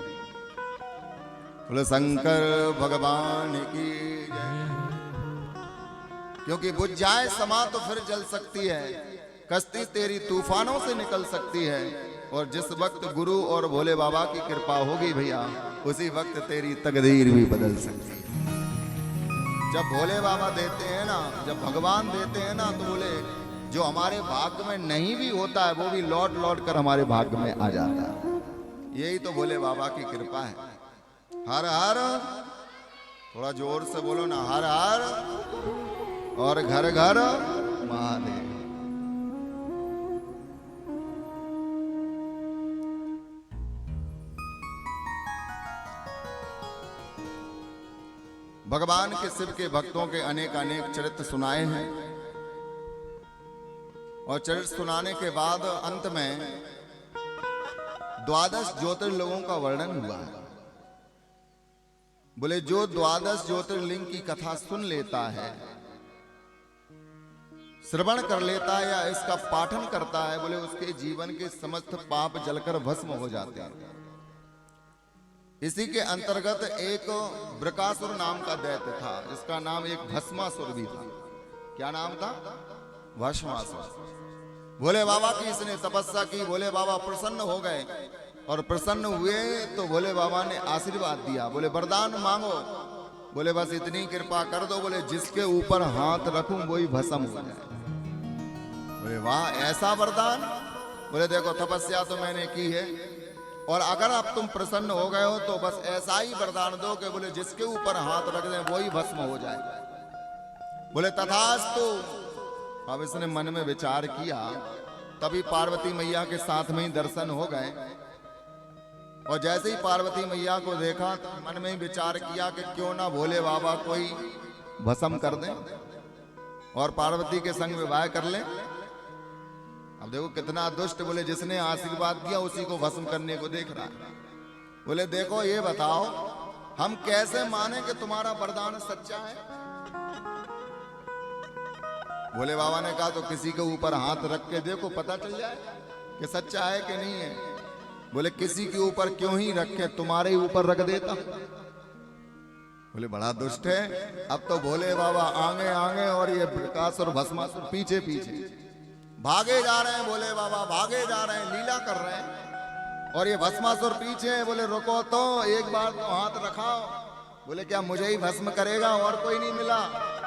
बोले शंकर भगवान की जय। क्योंकि बुझ जाए समा तो फिर जल सकती है, कश्ती तेरी तूफानों से निकल सकती है। और जिस वक्त गुरु और भोले बाबा की कृपा होगी भैया, उसी वक्त तेरी तकदीर भी बदल सकती है। जब भोले बाबा देते हैं ना, जब भगवान देते हैं ना, तो बोले जो हमारे भाग्य में नहीं भी होता है वो भी लौट लौट कर हमारे भाग्य में आ जाता है। यही तो भोले बाबा की कृपा है। हर हर, थोड़ा जोर से बोलो ना, हर हर। और घर घर महादेव। भगवान के शिव के भक्तों के अनेक अनेक चरित्र सुनाए हैं। और चरित्र सुनाने के बाद अंत में 12 ज्योतिर्लिंगों का वर्णन हुआ है। बोले जो 12 ज्योतिर्लिंग की कथा सुन लेता है, श्रवण कर लेता है या इसका पाठन करता है, बोले उसके जीवन के समस्त पाप जलकर भस्म हो जाते हैं। इसी के अंतर्गत एक वृकासुर नाम का दैत्य था, इसका नाम एक भस्मासुर भी था। क्या नाम था? भस्मासुर। भोले बाबा की इसने तपस्या की, भोले बाबा प्रसन्न हो गए। और प्रसन्न हुए तो भोले बाबा ने आशीर्वाद दिया। बोले वरदान मांगो। बोले बस इतनी कृपा कर दो, बोले जिसके ऊपर हाथ रखूं वही भस्म हो जाए। बोले वाह, ऐसा वरदान? बोले देखो तपस्या तो मैंने की है, और अगर अब तुम प्रसन्न हो गए हो तो बस ऐसा ही वरदान दो कि बोले जिसके ऊपर हाथ रख दें वही भस्म हो जाए। बोले तथास्तु। अब इसने मन में विचार किया, तभी पार्वती मैया के साथ में ही दर्शन हो गए। और जैसे ही पार्वती मैया को देखा तो मन में ही विचार किया कि क्यों ना भोले बाबा कोई भस्म कर दें और पार्वती के संग विवाह कर लें। अब देखो कितना दुष्ट, बोले जिसने आशीर्वाद दिया उसी को भस्म करने को देख रहा है। बोले देखो ये बताओ हम कैसे माने कि तुम्हारा वरदान सच्चा है? भोले बाबा ने कहा तो किसी के ऊपर हाथ रख के देखो, पता चल जाए कि सच्चा है कि नहीं है। बोले किसी के ऊपर क्यों ही रखे, तुम्हारे ऊपर रख देता। बोले बड़ा दुष्ट है। अब तो भोले बाबा आगे आगे और ये वृकासुर और भस्मासुर पीछे पीछे भागे जा रहे हैं। भोले बाबा भागे जा रहे हैं, लीला कर रहे हैं, और ये भस्मासुर पीछे है। बोले रुको तो, एक बार तो हाथ रखाओ। बोले क्या मुझे ही भस्म करेगा और कोई नहीं मिला?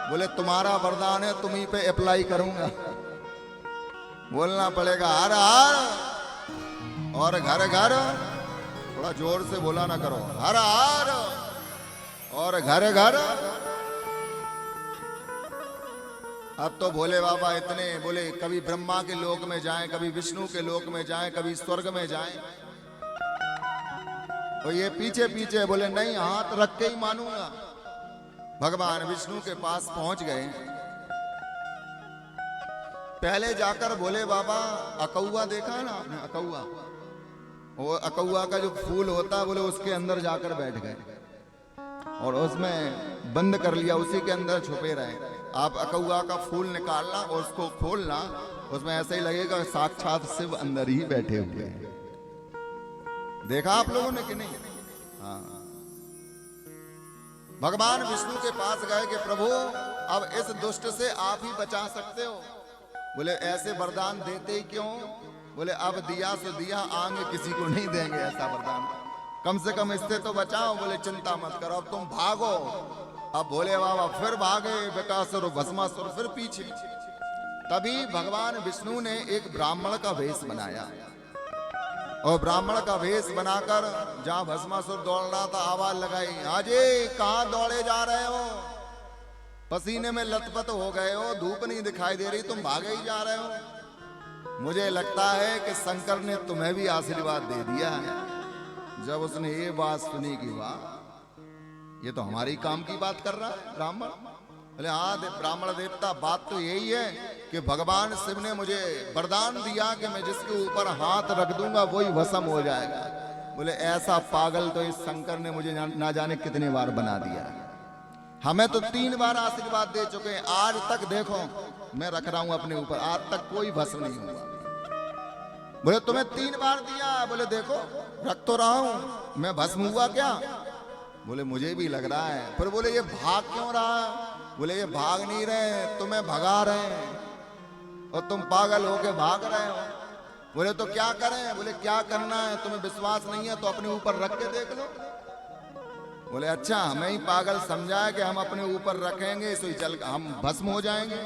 बोले तुम्हारा वरदान है, तुम ही पे अप्लाई करूंगा। बोलना पड़ेगा हर हर और घर घर। थोड़ा जोर से बोला ना करो, हर हर और घर घर। अब तो भोले बाबा इतने बोले, कभी ब्रह्मा के लोक में जाएं, कभी विष्णु के लोक में जाएं, कभी स्वर्ग में जाएं, तो ये पीछे पीछे बोले नहीं हाथ रख के ही मानूंगा। भगवान विष्णु के पास पहुंच गए। पहले जाकर भोले बाबा अकौआ देखा है ना आपने, अकौआ, वो अकौआ का जो फूल होता है बोले उसके अंदर जाकर बैठ गए और उसमें बंद कर लिया, उसी के अंदर छुपे रहे। आप अकौआ का फूल निकालना और उसको खोलना, उसमें ऐसे ही लगेगा साक्षात शिव अंदर ही बैठे हुए हैं। देखा आप लोगों ने कि नहीं? हाँ। भगवान विष्णु के पास गए कि प्रभु अब इस दुष्ट से आप ही बचा सकते हो। बोले ऐसे वरदान देते ही क्यों? बोले अब दिया सो दिया, आगे किसी को नहीं देंगे ऐसा वरदान, कम से कम इससे तो बचाओ। बोले चिंता मत करो, अब तुम भागो। अब भोले बाबा फिर भागे, बकासुर भस्मासुर फिर पीछे। तभी भगवान विष्णु ने एक ब्राह्मण का वेश बनाया और ब्राह्मण का वेश बनाकर जहां भस्मासुर दौड़ रहा था आवाज लगाई, हाजी कहां दौड़े जा रहे हो? पसीने में लथपथ हो गए हो, धूप नहीं दिखाई दे रही, तुम भागे ही जा रहे हो। मुझे लगता है कि शंकर ने तुम्हें भी आशीर्वाद दे दिया है। जब उसने ये बात सुनी कि वाह ये तो हमारी काम की बात कर रहा है ब्राह्मण। बोले हाँ ब्राह्मण देवता, बात तो यही है कि भगवान शिव ने मुझे वरदान दिया कि मैं जिसके ऊपर हाथ रख दूंगा वही भस्म हो जाएगा। बोले ऐसा पागल तो इस शंकर ने मुझे ना जाने कितने बार बना दिया है। हमें तो 3 बार आशीर्वाद दे चुके हैं, आज तक देखो मैं रख रहा हूं अपने ऊपर, आज तक कोई भस्म नहीं हुआ। बोले तुम्हें 3 बार दिया, बोले देखो रख तो रहा हूं, मैं भस्म हुआ क्या? बोले मुझे भी लग रहा है। फिर बोले ये भाग क्यों रहा है? बोले ये भाग नहीं रहे, तुम्हें भगा रहे हैं और तुम पागल होके भाग रहे हो। बोले तो क्या करें? बोले क्या करना है, तुम्हें विश्वास नहीं है तो अपने ऊपर रख के देख लो। बोले अच्छा हमें ही पागल समझा है कि हम अपने ऊपर रखेंगे तो चल हम भस्म हो जाएंगे।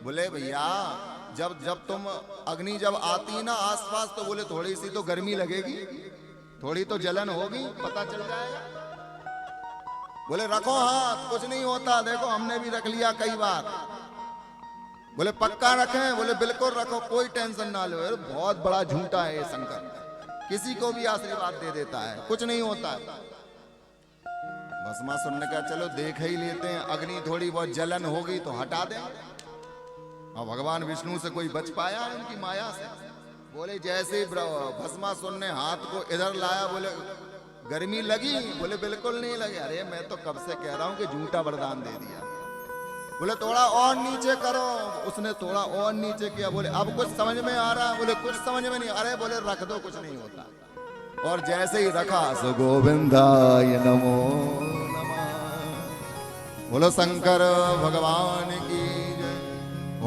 बोले भैया जब जब तुम अग्नि जब आती ना आसपास तो बोले थोड़ी सी तो गर्मी लगेगी, थोड़ी तो जलन होगी, पता चल जाएगा। बोले रखो हाथ, कुछ नहीं होता, देखो हमने भी रख लिया कई बार। बोले पक्का रखें? बोले बिल्कुल रखो, कोई टेंशन ना लो। बहुत बड़ा झूठा है ये शंकर, किसी को भी आशीर्वाद दे देता है, कुछ नहीं होता है। भस्मासुर ने कहा चलो देख ही लेते हैं, अग्नि थोड़ी बहुत जलन होगी तो हटा दें। और भगवान विष्णु से कोई बच पाया है उनकी माया से? बोले जैसे ही भस्मासुर ने हाथ को इधर लाया, बोले गर्मी लगी? बोले बिल्कुल नहीं लगी। अरे मैं तो कब से कह रहा हूं कि झूठा वरदान दे दिया। बोले थोड़ा और नीचे करो, उसने थोड़ा और नीचे किया। बोले अब कुछ समझ में आ रहा है? बोले कुछ समझ में नहीं। अरे बोले रख दो, कुछ नहीं होता। और जैसे ही रखा सो गोविंदाय नमो नमः। बोलो शंकर भगवान की जय,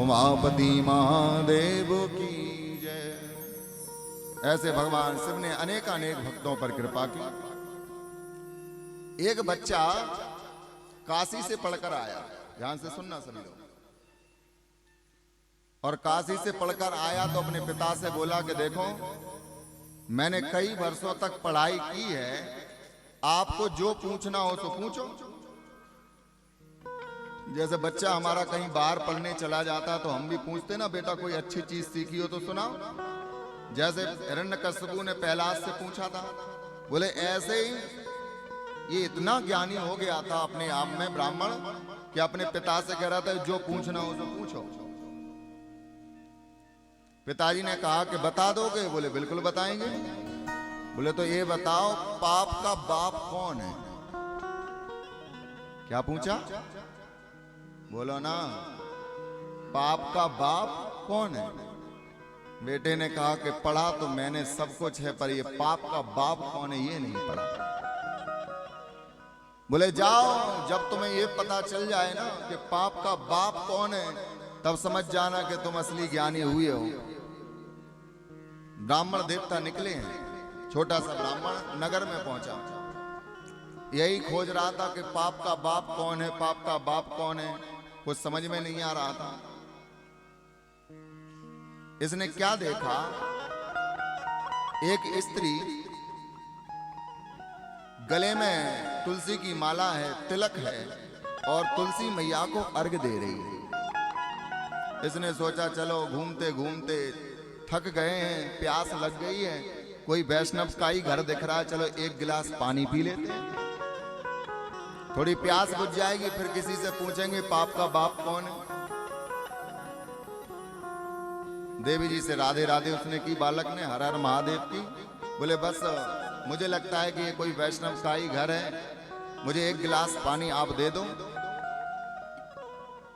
उमापति महादेव की जय। ऐसे भगवान शिव ने अनेक भक्तों पर कृपा की। एक बच्चा काशी से पढ़कर आया, ध्यान से सुनना सभी लोग। और काशी से पढ़कर आया तो अपने पिता से बोला कि देखो मैंने कई वर्षों तक पढ़ाई की है, आपको जो पूछना हो तो पूछो। जैसे बच्चा हमारा कहीं बाहर पढ़ने चला जाता तो हम भी पूछते ना बेटा कोई अच्छी चीज सीखी हो तो सुनाओ। जैसे हिरण्यकश्यपु ने प्रहलाद से पूछा था, बोले ऐसे ही ये इतना ज्ञानी हो गया था अपने आप में ब्राह्मण कि अपने पिता से कह रहा था जो पूछना हो तो पूछो। पिताजी ने कहा कि बता दोगे? बोले बिल्कुल बताएंगे। बोले तो ये बताओ पाप का बाप कौन है? क्या पूछा? बोलो ना, पाप का बाप कौन है? बेटे ने कहा कि पढ़ा तो मैंने सब कुछ है, पर ये पाप का बाप कौन है ये नहीं पढ़ा। बोले जाओ, जब तुम्हें ये पता चल जाए ना कि पाप का बाप कौन है तब समझ जाना कि तुम असली ज्ञानी हुए हो। ब्राह्मण देवता निकले हैं, छोटा सा ब्राह्मण नगर में पहुंचा, यही खोज रहा था कि पाप का बाप कौन है, पाप का बाप कौन है, कुछ समझ में नहीं आ रहा था। इसने क्या देखा, एक स्त्री गले में तुलसी की माला है, तिलक है और तुलसी मैया को अर्घ दे रही है। इसने सोचा चलो घूमते घूमते थक गए हैं, प्यास लग गई है, कोई वैष्णव का ही घर दिख रहा है, चलो एक गिलास पानी पी लेते हैं, थोड़ी प्यास बुझ जाएगी, फिर किसी से पूछेंगे पाप का बाप कौन है। देवी जी से राधे राधे उसने की, बालक ने हर हर महादेव की। बोले बस मुझे लगता है कि ये कोई वैष्णव का ही घर है, मुझे एक गिलास पानी आप दे दो।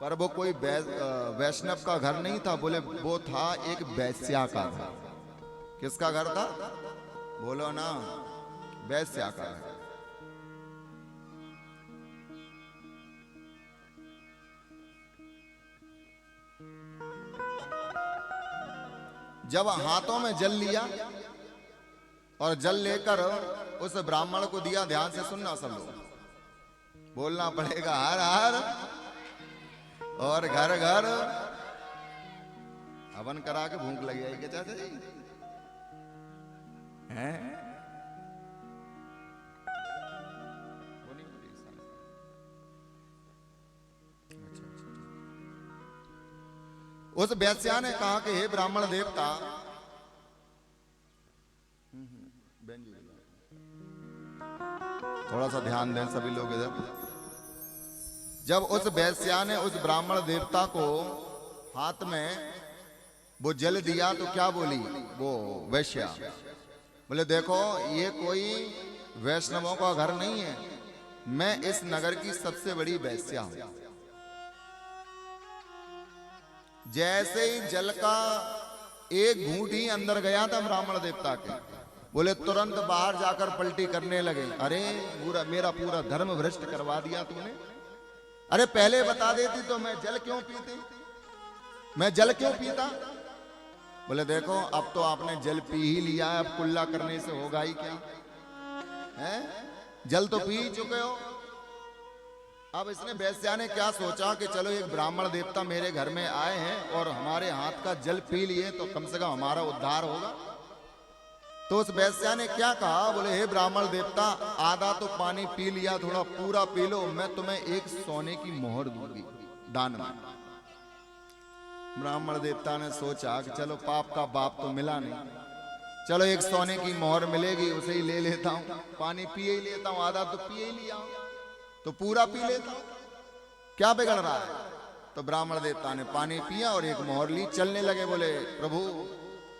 पर वो कोई वैष्णव का घर नहीं था, बोले वो था एक वैश्या का घर। किसका घर था? बोलो ना, वैश्या का घर। जब हाथों में जल लिया और जल लेकर उस ब्राह्मण को दिया, ध्यान से सुनना सब लोग, बोलना पड़ेगा हर हर, और घर घर हवन करा के भूख लगी आई। क्या चाहते जी हैं? उस वैश्या ने कहा कि हे ब्राह्मण देवता, थोड़ा सा ध्यान दें सभी लोग इधर। जब उस वैश्या ने उस ब्राह्मण देवता को हाथ में वो जल दिया तो क्या बोली वो वैश्या? बोले देखो ये कोई वैष्णवों का घर नहीं है, मैं इस नगर की सबसे बड़ी वैश्या हूं। जैसे ही जल का एक घूंट ही अंदर गया था ब्राह्मण देवता के, बोले तुरंत बाहर जाकर पलटी करने लगे, अरे पूरा मेरा पूरा धर्म भ्रष्ट करवा दिया तूने। अरे पहले बता देती तो मैं जल क्यों पीती, मैं जल क्यों पीता। बोले देखो अब तो आपने जल पी ही लिया है, अब कुल्ला करने से होगा ही क्या है, जल तो पी ही चुके हो। अब इसने वैश्या ने क्या सोचा कि चलो एक ब्राह्मण देवता मेरे घर में आए हैं और हमारे हाथ का जल पी लिए तो कम से कम हमारा उद्धार होगा। तो उस वैश्या ने क्या कहा, बोले हे ब्राह्मण देवता, आधा तो पानी पी लिया, थोड़ा पूरा पी लो, मैं तुम्हें एक सोने की मोहर दूंगी दान में। ब्राह्मण देवता ने सोचा कि चलो पाप का बाप तो मिला नहीं, चलो एक सोने की मोहर मिलेगी, उसे ही ले लेता हूं, पानी पिए ही लेता हूं, आधा तो पिए ही लिया तो पूरा पी लेता हूं, क्या बिगड़ रहा है। तो ब्राह्मण देवता ने पानी पिया और एक मोहर ली, चलने लगे। बोले प्रभु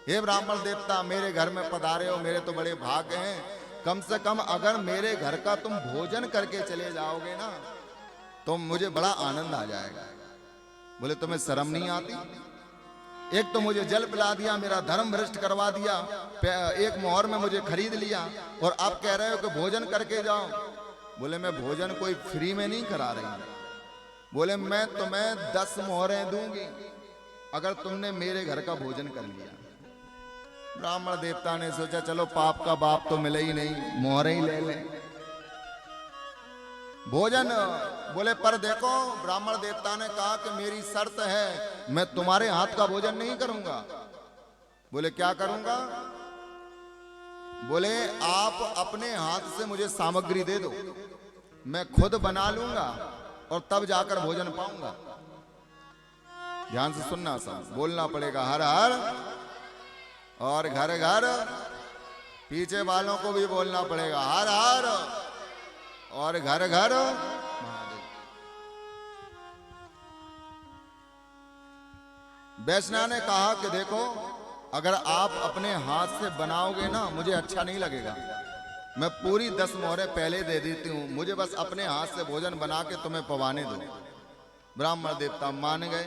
हे ब्राह्मण देवता, मेरे घर में पधारे हो, मेरे तो बड़े भाग्य हैं, कम से कम अगर मेरे घर का तुम भोजन करके चले जाओगे ना तो मुझे बड़ा आनंद आ जाएगा। बोले तुम्हें शर्म नहीं आती, एक तो मुझे जल पिला दिया, मेरा धर्म भ्रष्ट करवा दिया, एक मोहर में मुझे खरीद लिया और आप कह रहे हो कि भोजन करके जाओ। बोले मैं भोजन कोई फ्री में नहीं करा रही, बोले मैं तुम्हें 10 मोहरें दूंगी अगर तुमने मेरे घर का भोजन कर लिया। ब्राह्मण देवता ने सोचा चलो पाप का बाप तो मिले ही नहीं, मोहरें ही ले लें भोजन। बोले पर देखो ब्राह्मण देवता ने कहा कि मेरी शर्त है, मैं तुम्हारे हाथ का भोजन नहीं करूंगा। बोले क्या करूंगा? बोले आप अपने हाथ से मुझे सामग्री दे दो, मैं खुद बना लूंगा और तब जाकर भोजन पाऊंगा। ध्यान से सुनना, सब बोलना पड़ेगा हर हर, और घर घर, पीछे वालों को भी बोलना पड़ेगा हर हर, और घर घर महादेव। वैष्णव ने कहा कि देखो अगर आप अपने हाथ से बनाओगे ना मुझे अच्छा नहीं लगेगा, मैं पूरी 10 मोहरें पहले दे देती हूं, मुझे बस अपने हाथ से भोजन बना के तुम्हें पवाने दो। ब्राह्मण देवता मान गए,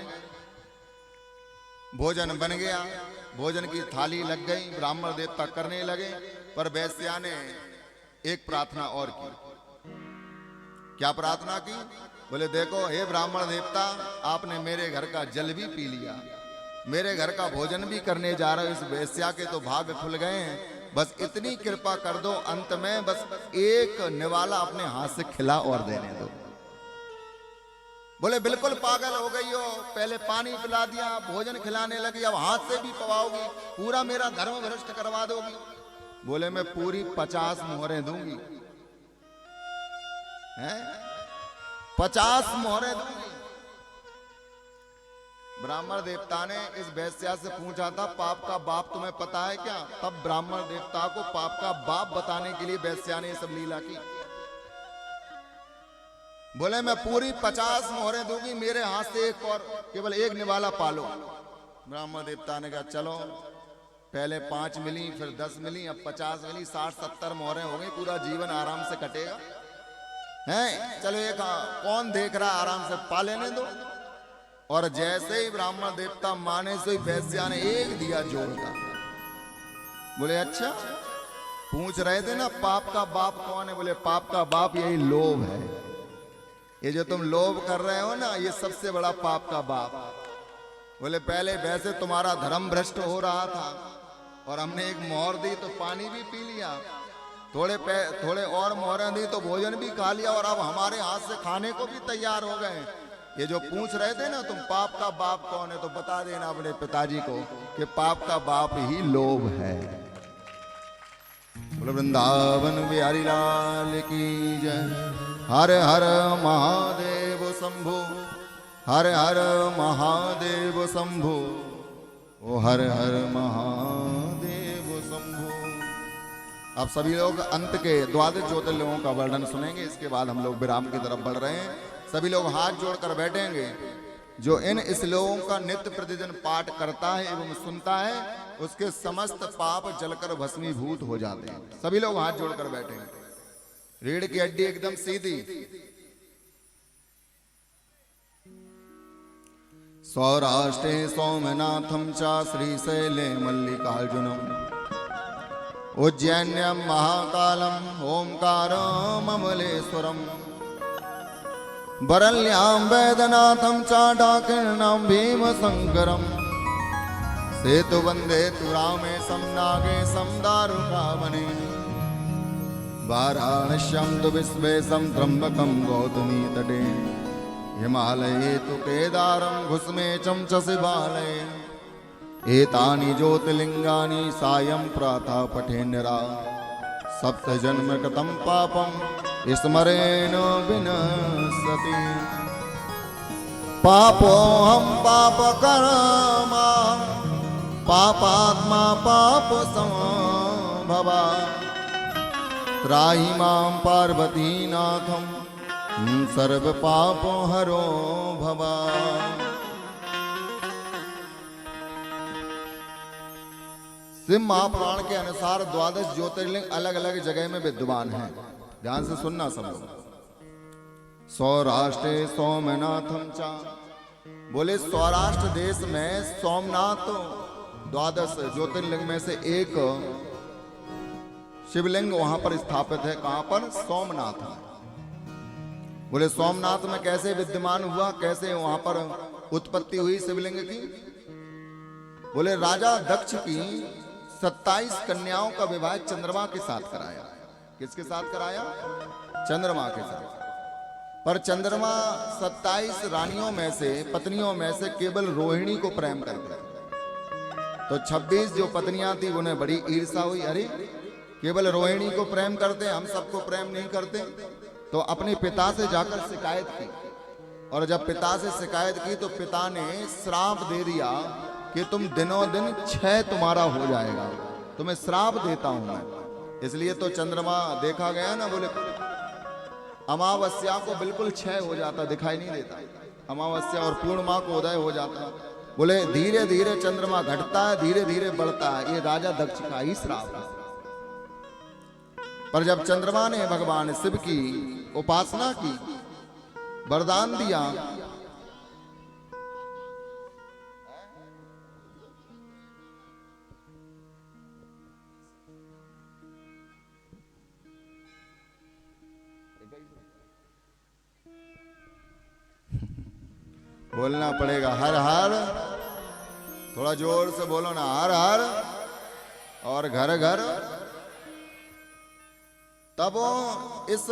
भोजन बन गया, भोजन की थाली लग गई, ब्राह्मण देवता करने लगे। पर वैश्या ने एक प्रार्थना और की। क्या प्रार्थना की? बोले देखो हे ब्राह्मण देवता, आपने मेरे घर का जल भी पी लिया, मेरे घर का भोजन भी करने जा रहे हो, इस वैश्या के तो भाग खुल गए हैं, बस इतनी कृपा कर दो, अंत में बस एक निवाला अपने हाथ से खिला और देने दो। बोले बिल्कुल पागल हो गई हो, पहले पानी पिला दिया, भोजन खिलाने लगी, अब हाथ से भी पवाओगी, पूरा मेरा धर्म भ्रष्ट करवा दोगी। बोले मैं पूरी 50 मोहरें दूंगी हैं? 50 मोहरें दूंगी। ब्राह्मण देवता ने इस वैश्या से पूछा था, पाप का बाप तुम्हें पता है क्या? तब ब्राह्मण देवता को पाप का बाप बताने के लिए वैश्या ने सब लीला की। बोले मैं पूरी 50 मोहरें दूंगी, मेरे हाथ से एक और केवल एक निवाला पालो। ब्राह्मण देवता ने कहा चलो, पहले 5 मिली, फिर 10 मिली, अब 50 मिली, 60-70 मोहरें हो गई, पूरा जीवन आराम से कटेगा। हैं? चलो एक कौन देख रहा, आराम से पा लेने दो। और जैसे ही ब्राह्मण देवता माने से वैश्या ने एक दिया जोड़ता। बोले अच्छा, पूछ रहे थे ना पाप का बाप कौन है? बोले पाप का बाप यही लोभ है। ये जो तुम लोभ कर रहे हो ना, ये सबसे बड़ा पाप का बाप। बोले पहले वैसे तुम्हारा धर्म भ्रष्ट हो रहा था और हमने एक मोहर दी तो पानी भी पी लिया, थोड़े और मोहरें दी तो भोजन भी खा लिया, और अब हमारे हाथ से खाने को भी तैयार हो गए। ये जो पूछ रहे थे ना तुम पाप का बाप कौन है, तो बता देना अपने पिताजी को कि पाप का बाप ही लोभ है। बोलो वृंदावन बिहारी लाल की जय। हर हर महादेव शंभो, हर हर महादेव शंभो, ओ हर हर महादेव शंभो। अब सभी लोग अंत के 12 ज्योतिर्लिंगों का वर्णन सुनेंगे। इसके बाद हम लोग विराम की तरफ बढ़ रहे हैं। सभी लोग हाथ जोड़कर बैठेंगे। जो इन श्लोकों का नित्य प्रतिदिन पाठ करता है एवं सुनता है, उसके समस्त पाप जलकर भस्मीभूत हो जाते हैं। सभी लोग हाथ जोड़कर बैठेंगे। रीढ़ की हड्डी एकदम सीधी। सौराष्ट्रे सोमनाथम च श्रीशैले मल्लिकार्जुनम, उज्जैन्यम महाकालम ओंकारम अमलेश्वरम, बरल्याम वैद्यनाथम च डाकिर्णम भीमशंकरम, सेतु वंदे तु रामेशम नागेशम दारुकावने, वाराणस्यां तु विश्वेशं त्र्यंबकं गौतमी तटे, हिमालये तु केदारं घुस्मेचं च शिवालये, एतानि ज्योतिर्लिंगानि सायं प्रातः पठेन्नरा, सप्त जन्म कृतं पापं स्मरेण विनश्यति, पापोऽहं पापकर्मा पापात्मा पापसमभवा, त्राहि मां पार्वतीनाथं सर्वपापहरो भव। शिव महापुराण के अनुसार 12 ज्योतिर्लिंग अलग अलग जगह में विद्यमान हैं। ध्यान से सुनना सब लोग। सौराष्ट्रे सोमनाथम चा, बोले सौराष्ट्र देश में सोमनाथ 12 ज्योतिर्लिंग में से एक शिवलिंग वहां पर स्थापित है। कहां पर? सोमनाथ में। बोले सोमनाथ में कैसे विद्यमान हुआ, कैसे वहां पर उत्पत्ति हुई शिवलिंग की? बोले राजा दक्ष की 27 कन्याओं का विवाह चंद्रमा के साथ कराया। किसके साथ कराया? चंद्रमा के साथ। पर चंद्रमा 27 रानियों में से, पत्नियों में से केवल रोहिणी को प्रेम करते, तो 26 जो पत्नियां थी उन्हें बड़ी ईर्ष्या हुई। अरे केवल रोहिणी को प्रेम करते, हम सबको प्रेम नहीं करते। तो अपने पिता से जाकर शिकायत की, और जब पिता से शिकायत की तो पिता ने श्राप दे दिया कि तुम दिनों दिन 6 तुम्हारा हो जाएगा, तुम्हें श्राप देता हूं मैं। इसलिए तो चंद्रमा देखा गया ना, बोले अमावस्या को बिल्कुल 6 हो जाता, दिखाई नहीं देता। अमावस्या और पूर्णिमा को उदय हो जाता। बोले धीरे धीरे चंद्रमा घटता है, धीरे धीरे बढ़ता है। ये राजा दक्ष का ही श्राप है। पर जब चंद्रमा ने भगवान शिव की उपासना की, वरदान दिया, बोलना पड़ेगा हर हर, थोड़ा जोर से बोलो ना, हर हर, और घर घर। तब इस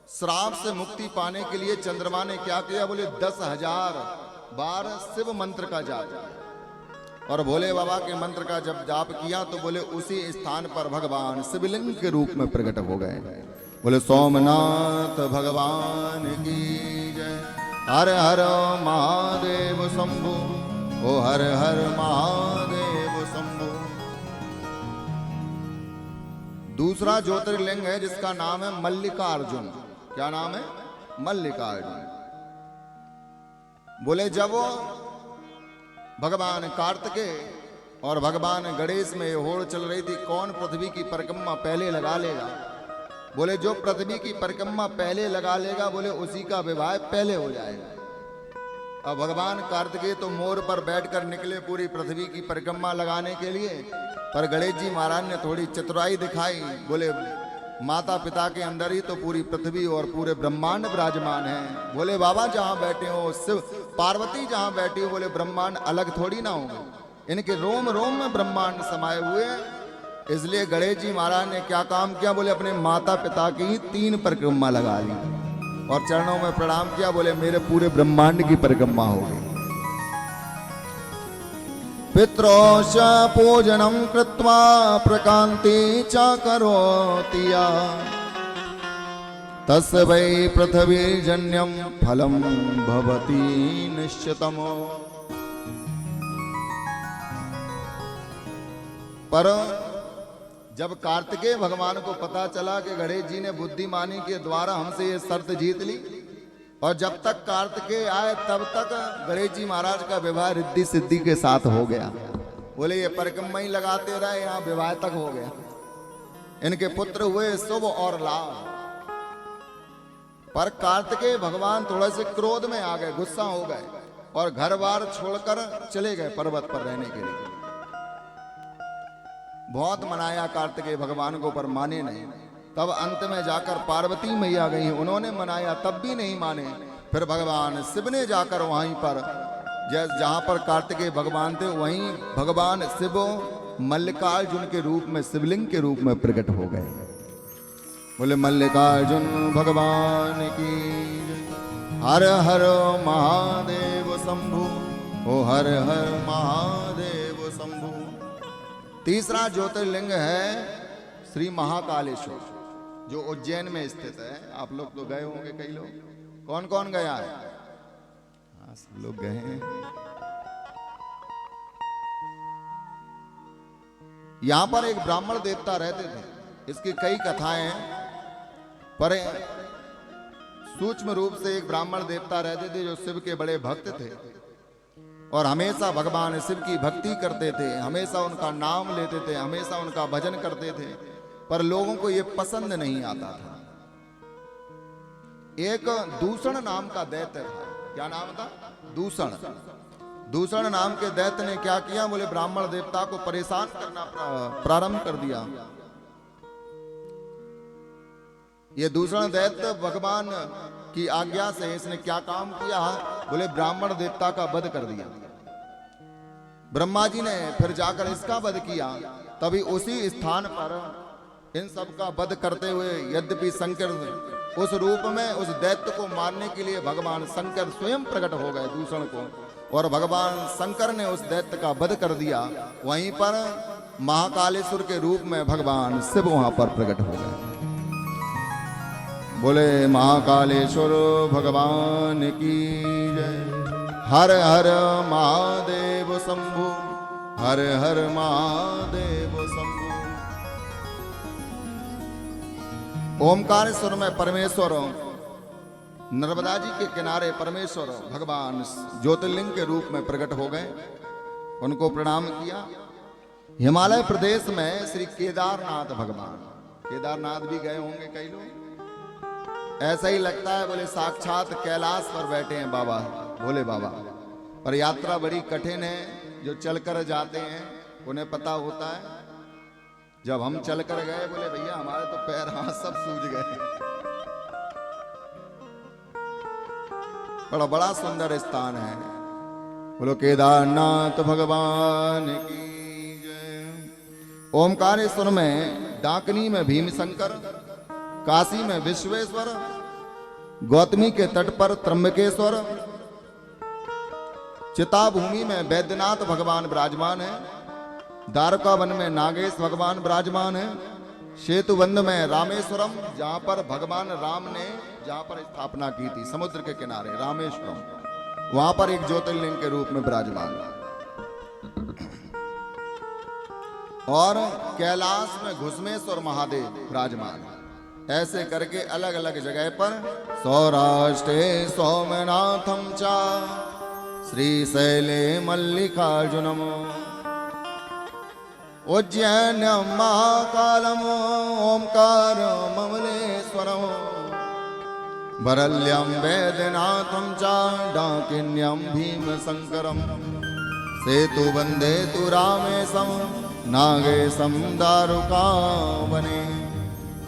श्राप से मुक्ति पाने के लिए चंद्रमा ने क्या किया? बोले 10,000 बार शिव मंत्र का जाप किया, और भोले बाबा के मंत्र का जब जाप किया तो बोले उसी स्थान पर भगवान शिवलिंग के रूप में प्रकट हो गए। बोले सोमनाथ भगवान की जय। हर हर महादेव शंभु, ओ हर हर महादेव शंभु। दूसरा ज्योतिर्लिंग है जिसका नाम है मल्लिकार्जुन। क्या नाम है? मल्लिकार्जुन। बोले जब वो भगवान कार्तिकेय और भगवान गणेश में होड़ चल रही थी, कौन पृथ्वी की परिक्रमा पहले लगा लेगा। बोले जो पृथ्वी की परिक्रमा पहले लगा लेगा, बोले उसी का विवाह पहले हो जाएगा। अब भगवान कार्तिकेय तो मोर पर बैठकर निकले पूरी पृथ्वी की परिक्रमा लगाने के लिए, पर गणेश जी महाराज ने थोड़ी चतुराई दिखाई। बोले माता पिता के अंदर ही तो पूरी पृथ्वी और पूरे ब्रह्मांड विराजमान है। बोले बाबा जहां बैठे हो, शिव पार्वती जहां बैठी हो, बोले ब्रह्मांड अलग थोड़ी ना होंगे, इनके रोम रोम में ब्रह्मांड समाये हुए। इसलिए गणेश जी महाराज ने क्या काम किया, बोले अपने माता पिता की 3 परिक्रमा लगा ली और चरणों में प्रणाम किया। बोले मेरे पूरे ब्रह्मांड की परिक्रमा हो गई। पित्रोश पूजनम कृत्वा प्रकांति च करोति या, तस्य वै पृथ्वी जन्यम फलम भवति निश्चितम्। पर जब कार्तिकेय भगवान को पता चला कि गणेश जी ने बुद्धिमानी के द्वारा हमसे ये शर्त जीत ली, और जब तक कार्तिकेय आए तब तक गणेश जी महाराज का विवाह रिद्धि सिद्धि के साथ हो गया। बोले ये परिक्रमा ही लगाते रहे, यहाँ विवाह तक हो गया। इनके पुत्र हुए शुभ और लाभ। पर कार्तिकेय भगवान थोड़ा से क्रोध में आ गए, गुस्सा हो गए और घर बार छोड़कर चले गए पर्वत पर रहने के लिए। बहुत मनाया कार्तिकेय भगवान को, पर माने नहीं। तब अंत में जाकर पार्वती मैया गई, उन्होंने मनाया तब भी नहीं माने। फिर भगवान शिव ने जाकर वहीं पर जहां पर कार्तिकेय भगवान थे, वहीं भगवान शिव मल्लिकार्जुन के रूप में, शिवलिंग के रूप में प्रकट हो गए। बोले मल्लिकार्जुन भगवान की जय। हर हर महादेव शंभु, ओ हर हर महादेव शंभु। तीसरा ज्योतिर्लिंग है श्री महाकालेश्वर, जो उज्जैन में स्थित है। आप लोग तो गए होंगे, कई लोग। कौन कौन गया है? हाँ, सब लोग गए हैं। यहां पर एक ब्राह्मण देवता रहते थे, इसकी कई कथाएं हैं, पर सूक्ष्म रूप से एक ब्राह्मण देवता रहते थे जो शिव के बड़े भक्त थे और हमेशा भगवान शिव की भक्ति करते थे, हमेशा उनका नाम लेते थे, हमेशा उनका भजन करते थे। पर लोगों को यह पसंद नहीं आता था। एक दूषण नाम का दैत्य था। क्या नाम था? दूषण। दूषण नाम के दैत्य ने क्या किया, बोले ब्राह्मण देवता को परेशान करना प्रारंभ कर दिया। ये दूषण दैत्य भगवान की आज्ञा से इसने क्या काम किया, बोले ब्राह्मण देवता का वध कर दिया। ब्रह्मा जी ने फिर जाकर इसका वध किया। तभी उसी स्थान पर इन सब का वध करते हुए, यद्यपि शंकर उस रूप में उस दैत्य को मारने के लिए भगवान शंकर स्वयं प्रकट हो गए दूषण को, और भगवान शंकर ने उस दैत्य का वध कर दिया। वहीं पर महाकालेश्वर के रूप में भगवान शिव वहां पर प्रकट हो गए। बोले महाकालेश्वर भगवान की जय। हर हर महादेव शंभु, हर हर महादेव शंभु। ओमकारेश्वर में परमेश्वर, नर्मदा जी के किनारे परमेश्वर भगवान ज्योतिर्लिंग के रूप में प्रकट हो गए। उनको प्रणाम किया। हिमालय प्रदेश में श्री केदारनाथ भगवान, केदारनाथ भी गए होंगे कई लोग। ऐसा ही लगता है, बोले साक्षात कैलाश पर बैठे हैं बाबा, भोले बाबा। पर यात्रा बड़ी कठिन है। जो चलकर जाते हैं उन्हें पता होता है। जब हम चलकर गए, बोले भैया हमारे तो पैर हाथ सब सूज गए। बड़ा बड़ा सुंदर स्थान है। बोलो केदारनाथ भगवान की जय। ओमकारेश्वर में, डाकनी में भीमशंकर, काशी में विश्वेश्वर, गौतमी के तट पर त्र्यंबकेश्वर, चिताभूमि में वैद्यनाथ भगवान विराजमान है, द्वारका वन में नागेश भगवान विराजमान है, सेतुबंध में रामेश्वरम, जहां पर भगवान राम ने जहां पर स्थापना की थी, समुद्र के किनारे रामेश्वरम, वहां पर एक ज्योतिर्लिंग के रूप में विराजमान। और कैलाश में घुसमेश्वर महादेव विराजमान। ऐसे करके अलग अलग जगह पर सौराष्ट्रे सोमनाथम चा श्रीशैले मल्लिकार्जुनम उज्जैन्यम महाकालम ओंकार ममलेश्वरम बरल्यम वैद्यनाथम चा डाकिन्यम भीमशंकरम सेतुबंधे तु रामेशम नागेशम दारुकावने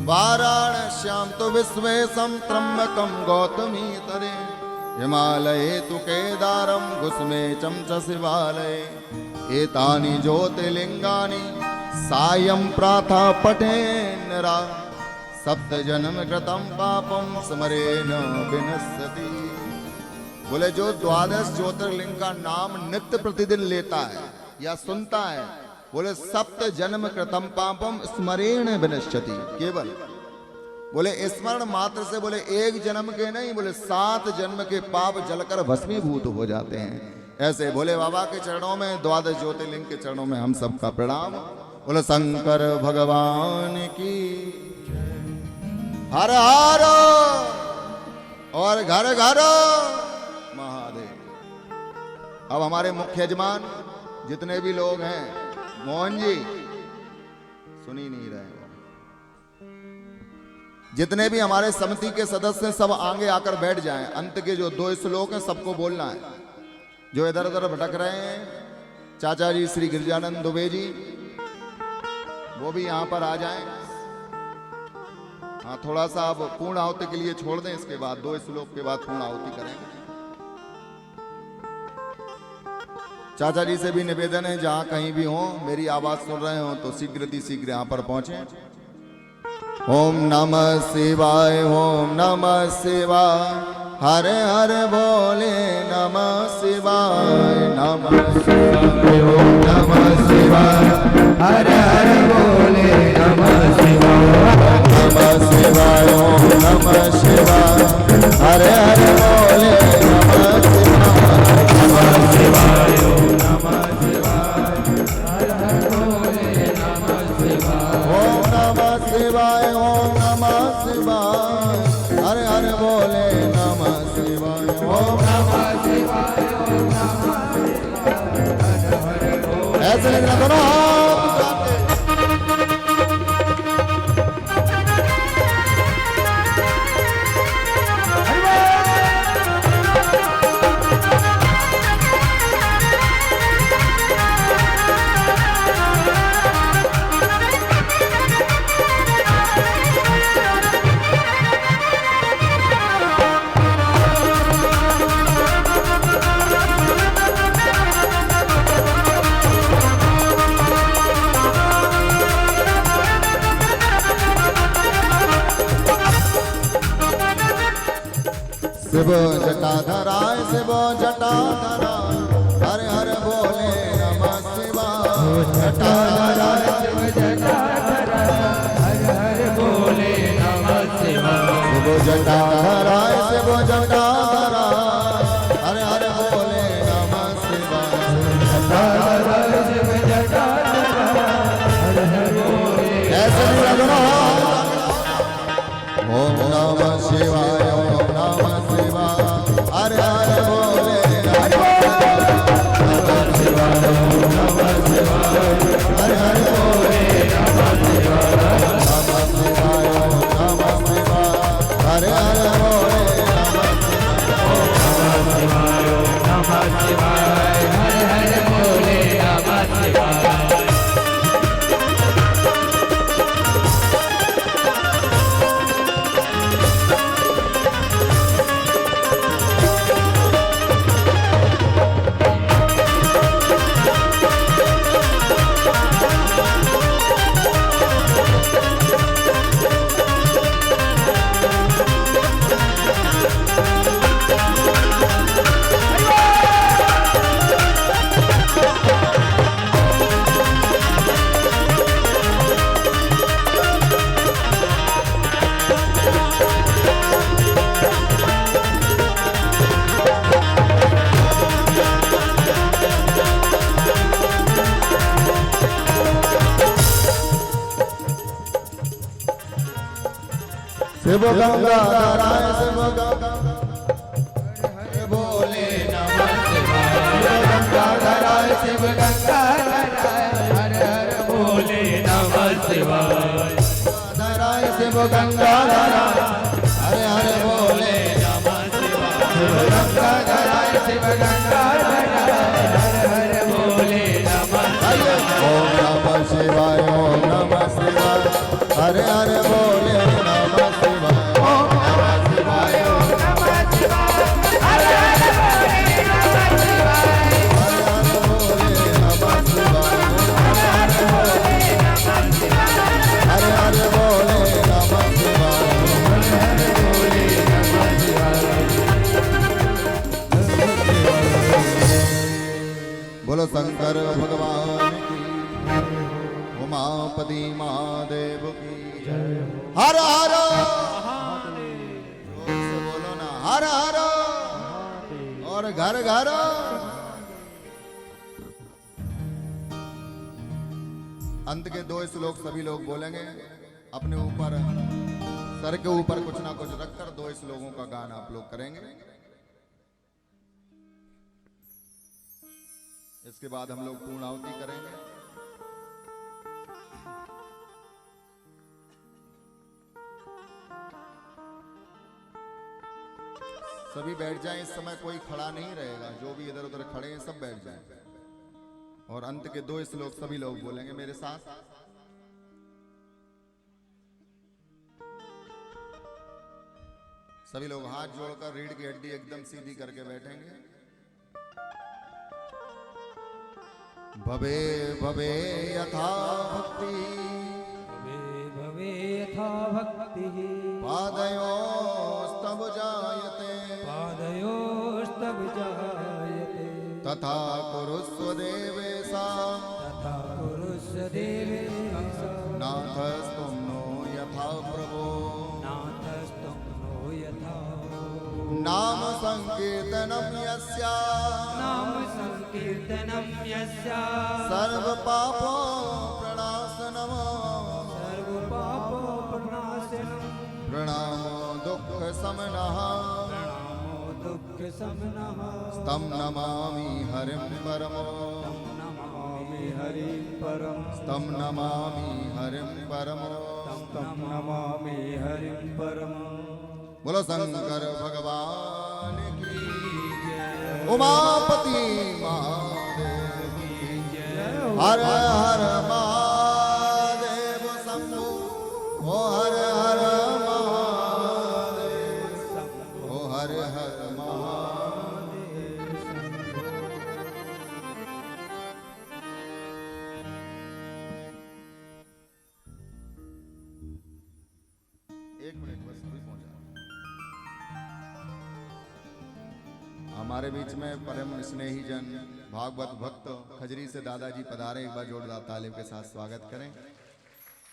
वाराणस्यां तु विश्वेशम त्र्यंबकम गौतमी तरे हिमालये तु केदारम घुसमेचम च शिवालये एतानि ज्योतिर्लिंगानि सायं प्रातः पठेन्नरा सप्त जन्म कृतं पापं स्मरेण विनश्यति। बोले जो 12 ज्योतिर्लिंग का नाम नित्य प्रतिदिन लेता है या सुनता है, बोले सप्त जन्म कृतम पापम स्मरेण विनश्यति। केवल बोले स्मरण मात्र से, बोले एक जन्म के नहीं, बोले 7 जन्म के पाप जलकर भस्मीभूत हो जाते हैं। ऐसे भोले बाबा के चरणों में, 12 ज्योतिर्लिंग के चरणों में हम सबका प्रणाम। बोले शंकर भगवान की हर हर और घर घर महादेव। अब हमारे मुख्य यजमान जितने भी लोग हैं, मोहन जी सुन ही नहीं रहे, जितने भी हमारे समिति के सदस्य हैं सब आगे आकर बैठ जाएं। अंत के जो 2 श्लोक हैं सबको बोलना है। जो इधर उधर भटक रहे हैं, चाचा जी श्री गिरिजानंद दुबे जी, वो भी यहाँ पर आ जाएं। हाँ, थोड़ा सा अब पूर्ण आहुति के लिए छोड़ दें, इसके बाद 2 श्लोक के बाद पूर्ण आहुति करेंगे। चाचा जी से भी निवेदन है, जहां कहीं भी हो, मेरी आवाज सुन रहे हो तो शीघ्र यहाँ पर पहुंचे। ओम नमः शिवाय, ओम नमः शिवाय, हर हर बोले नमः शिवाय, नमः शिवाय, ओम नमः शिवाय, हर हर बोले नमः शिवाय, नमः शिवाय, ओम नमः शिवाय, हर हर बोले नमः शिवाय, ओम नमः शिवाय, हर हर बोले नमः शिवाय, ओम नमः शिवाय, ओम नमः शिवाय, हर हर बोले नमः शिवाय, ओम नमः शिवाय, ओम नमः शिवाय, ऐसे लगना दोनों हाथ उठाते। शिव जटाधराय, शिव जटाधराय, हर हर बोले नमः शिवाय, जटाधराय, शिव जटाधराय, हर हर बोले नमः शिवाय, शिव जटाधराय, शिव जटाधराय, हर हर बोले नमः शिवाय, जटाधराय, शिव जटाधराय, हर हर बोले ऐसे लगना। ओम नमः शिवाय, ओम नमः शिवाय, हर हर बोले नमः शिवाय, ओम नमः शिवाय, हर हर बोले नमः शिवाय, नमः शिवाय, ओम नमः शिवाय, हर हर बोले नमः शिवाय। शिव गंगाधराय शिव हरे बोले नमः शिवाय गंगाधराय शिव गंगाधराय हर हर भोले नमः शिवाय धराय शिव गंगाधराय हरे हरे बोले नमः शिवाय गंगाधराय शिव गंगाधराय हर हर भोले नमः ओम नमः शिवाय ओम नमः शिवाय हरे हरे बोले नमः शिवाय ओम नमः शिवाय ओम नमः शिवाय हर हर भोले नमः शिवाय हरे हरे बोले नमः शिवाय हर हर भोले नमः शिवाय हरे हरे बोले नमः शिवाय हर हर भोले नमः शिवाय बोलो शंकर भगवान की उमापति महादेव की हर हर जोर से बोलो ना हर हर और घर घर अंत के 2 श्लोक सभी लोग बोलेंगे अपने ऊपर सर के ऊपर कुछ ना कुछ रखकर 2 श्लोकों का गान आप लोग करेंगे। इसके बाद हम लोग पूर्णाहुति करेंगे। सभी बैठ जाएं, इस समय कोई खड़ा नहीं रहेगा, जो भी इधर उधर खड़े हैं सब बैठ जाएं और अंत के 2 श्लोक सभी लोग बोलेंगे मेरे साथ। सभी लोग हाथ जोड़कर रीढ़ की हड्डी एकदम सीधी करके बैठेंगे। भवे भवे यथा भक्ति भवे भवे यथा भक्तिः पादयोस्तव जायते पादयोस्तव जायते तथा कुरुस्व देवेशा तथा कुरुष्व देवेश नाथस्तुं नो यथा प्रभो नाथस्त्वं नो यथा नाम संकीर्तनं यस्या नाम संकीर्तनं यस्य सर्वपापो प्रणाशनम् सर्वपापप्रणाशनं प्रणामो दुःखशमनः प्रणामो दुःखशमनः तं नमामि हरिं परमो नमामि हरिं परं तं नमामि हरिं परमो तं नमामि हरिं परम् बोलो शंकर भगवान की उमापति महादेव की हर हर महादेव शंभो ओ हर हर महादेव ओ हर हर महादेव एक मिनट बस अभी पहुंचा। हमारे बीच में परम स्नेही जन भागवत भक्त खजरी से दादाजी पधारे, एक बार जोरदार तालियों के साथ स्वागत करें।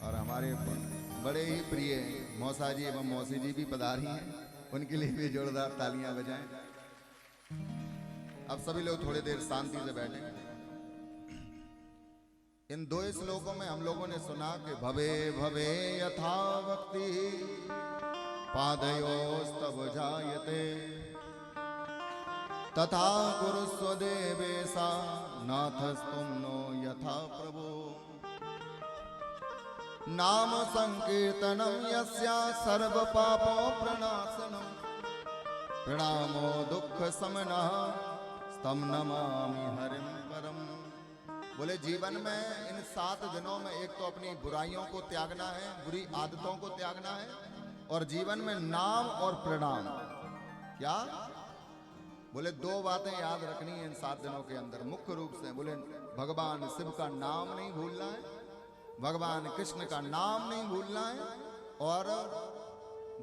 और हमारे बड़े ही प्रिय मौसा जी एवं मौसी जी भी पधारी हैं, उनके लिए भी जोरदार तालियां बजाएं। अब सभी लोग थोड़ी देर शांति से बैठें। इन 2 श्लोकों में हम लोगों ने सुना कि भवे भवे यथा भक्ति पादयोस्तव जायते तथा कुरुस्व देवेशा नाथस्तुं नो यथा प्रभो नाम संकीर्तनं यस्या सर्वपापो प्रणाशनं प्रणामो दुःखशमनः तं नमामि हरिं परम। बोले जीवन में इन 7 दिनों में एक तो अपनी बुराइयों को त्यागना है, बुरी आदतों को त्यागना है, और जीवन में नाम और प्रणाम। क्या बोले 2 बातें याद रखनी है इन 7 दिनों के अंदर मुख्य रूप से। बोले भगवान शिव का नाम नहीं भूलना है, भगवान कृष्ण का नाम नहीं भूलना है, और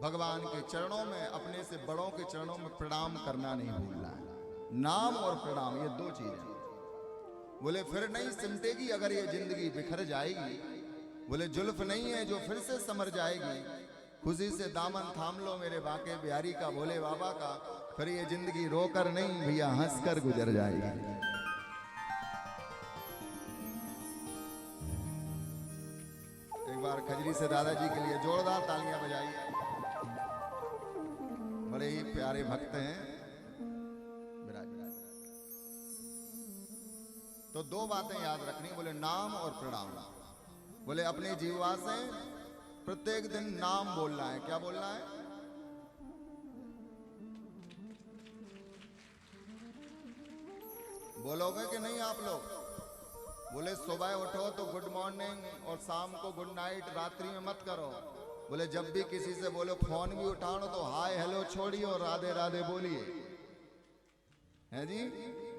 भगवान के चरणों में अपने से बड़ों के चरणों में प्रणाम करना नहीं भूलना है। नाम और प्रणाम ये 2 चीजें। बोले फिर नहीं सिमटेगी अगर ये जिंदगी बिखर जाएगी। बोले जुल्फ नहीं है जो फिर से समर जाएगी। खुशी से दामन थाम लो मेरे बाके बिहारी का, भोले बाबा का, फिर ये जिंदगी रोकर नहीं भैया हंसकर गुजर जाएगी। एक बार खजरी से दादाजी के लिए जोरदार तालियां बजाइए। बड़े ही प्यारे भक्त हैं। विराज। तो दो बातें याद रखनी, बोले नाम और प्रणाम। बोले अपनी जीवा से प्रत्येक दिन नाम बोलना है। क्या बोलना है? बोलोगे कि नहीं आप लोग? बोले सुबह उठो तो गुड मॉर्निंग और शाम को गुड नाइट, रात्रि में मत करो। बोले जब भी किसी से बोलो, फोन भी उठाओ तो हाय हेलो छोड़िए और राधे राधे बोलिए। है जी?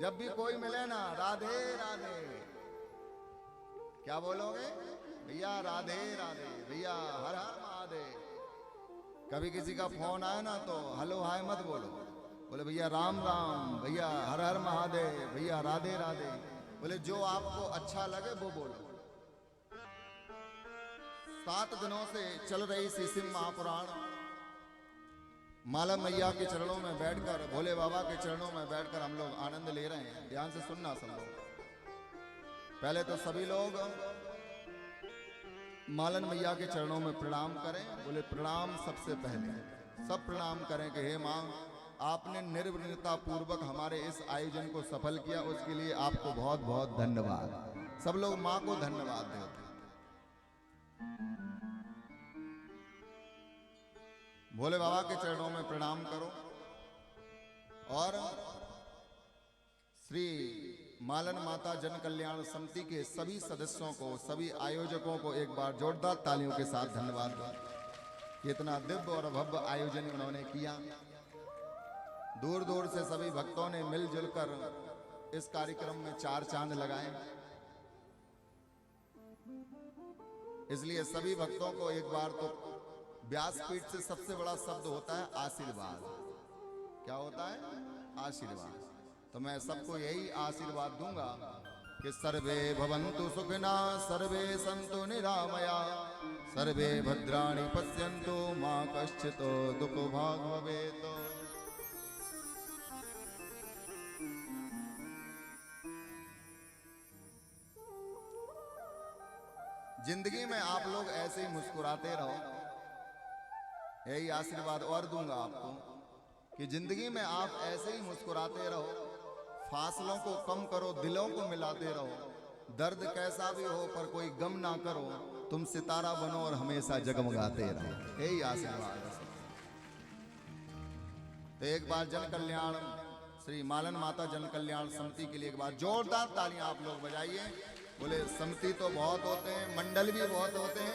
जब भी कोई मिले ना, राधे राधे। क्या बोलोगे? भैया राधे राधे, भैया हर हर महादेव। कभी किसी का फोन आए ना तो हेलो हाय मत बोलो, बोले भैया राम राम, भैया हर हर महादेव, भैया राधे राधे। बोले जो आपको अच्छा लगे वो बोलो। 7 दिनों से चल रही सीसिम महापुराण, माला मैया के चरणों में बैठकर, भोले बाबा के चरणों में बैठकर हम लोग आनंद ले रहे हैं। ध्यान से सुनना सब लोग। पहले तो सभी लोग मालन मैया के चरणों में प्रणाम करें। बोले प्रणाम सबसे पहले सब प्रणाम करें कि हे मां, आपने निर्विघ्नता पूर्वक हमारे इस आयोजन को सफल किया, उसके लिए आपको बहुत बहुत धन्यवाद। सब लोग मां को धन्यवाद देते। भोले बाबा के चरणों में प्रणाम करो और श्री मालन माता जन कल्याण समिति के सभी सदस्यों को, सभी आयोजकों को एक बार जोरदार तालियों के साथ धन्यवाद दो। इतना दिव्य और भव्य आयोजन उन्होंने किया। दूर दूर से सभी भक्तों ने मिलजुल कर इस कार्यक्रम में 4 चांद लगाए। इसलिए सभी भक्तों को एक बार तो व्यासपीठ से सबसे बड़ा शब्द होता है आशीर्वाद। क्या होता है? आशीर्वाद। तो मैं सबको यही आशीर्वाद दूंगा कि सर्वे भवन्तु सुखिना, सर्वे सन्तु निरामया, सर्वे भद्राणि पश्यन्तु, मा कश्चित् दुःख भाग् भवेत्। जिंदगी में आप लोग ऐसे ही मुस्कुराते रहो, यही आशीर्वाद और दूंगा आपको कि जिंदगी में आप ऐसे ही मुस्कुराते रहो, फासलों को कम करो, दिलों को मिलाते रहो। दर्द कैसा भी हो पर कोई गम ना करो, तुम सितारा बनो और हमेशा जगमगाते रहो। यही आशीर्वाद है। तो एक बार जन कल्याण श्री मालन माता जन कल्याण समिति के लिए एक बार जोरदार तालियां आप लोग बजाइए। बोले समिति तो बहुत होते हैं, मंडल भी बहुत होते हैं,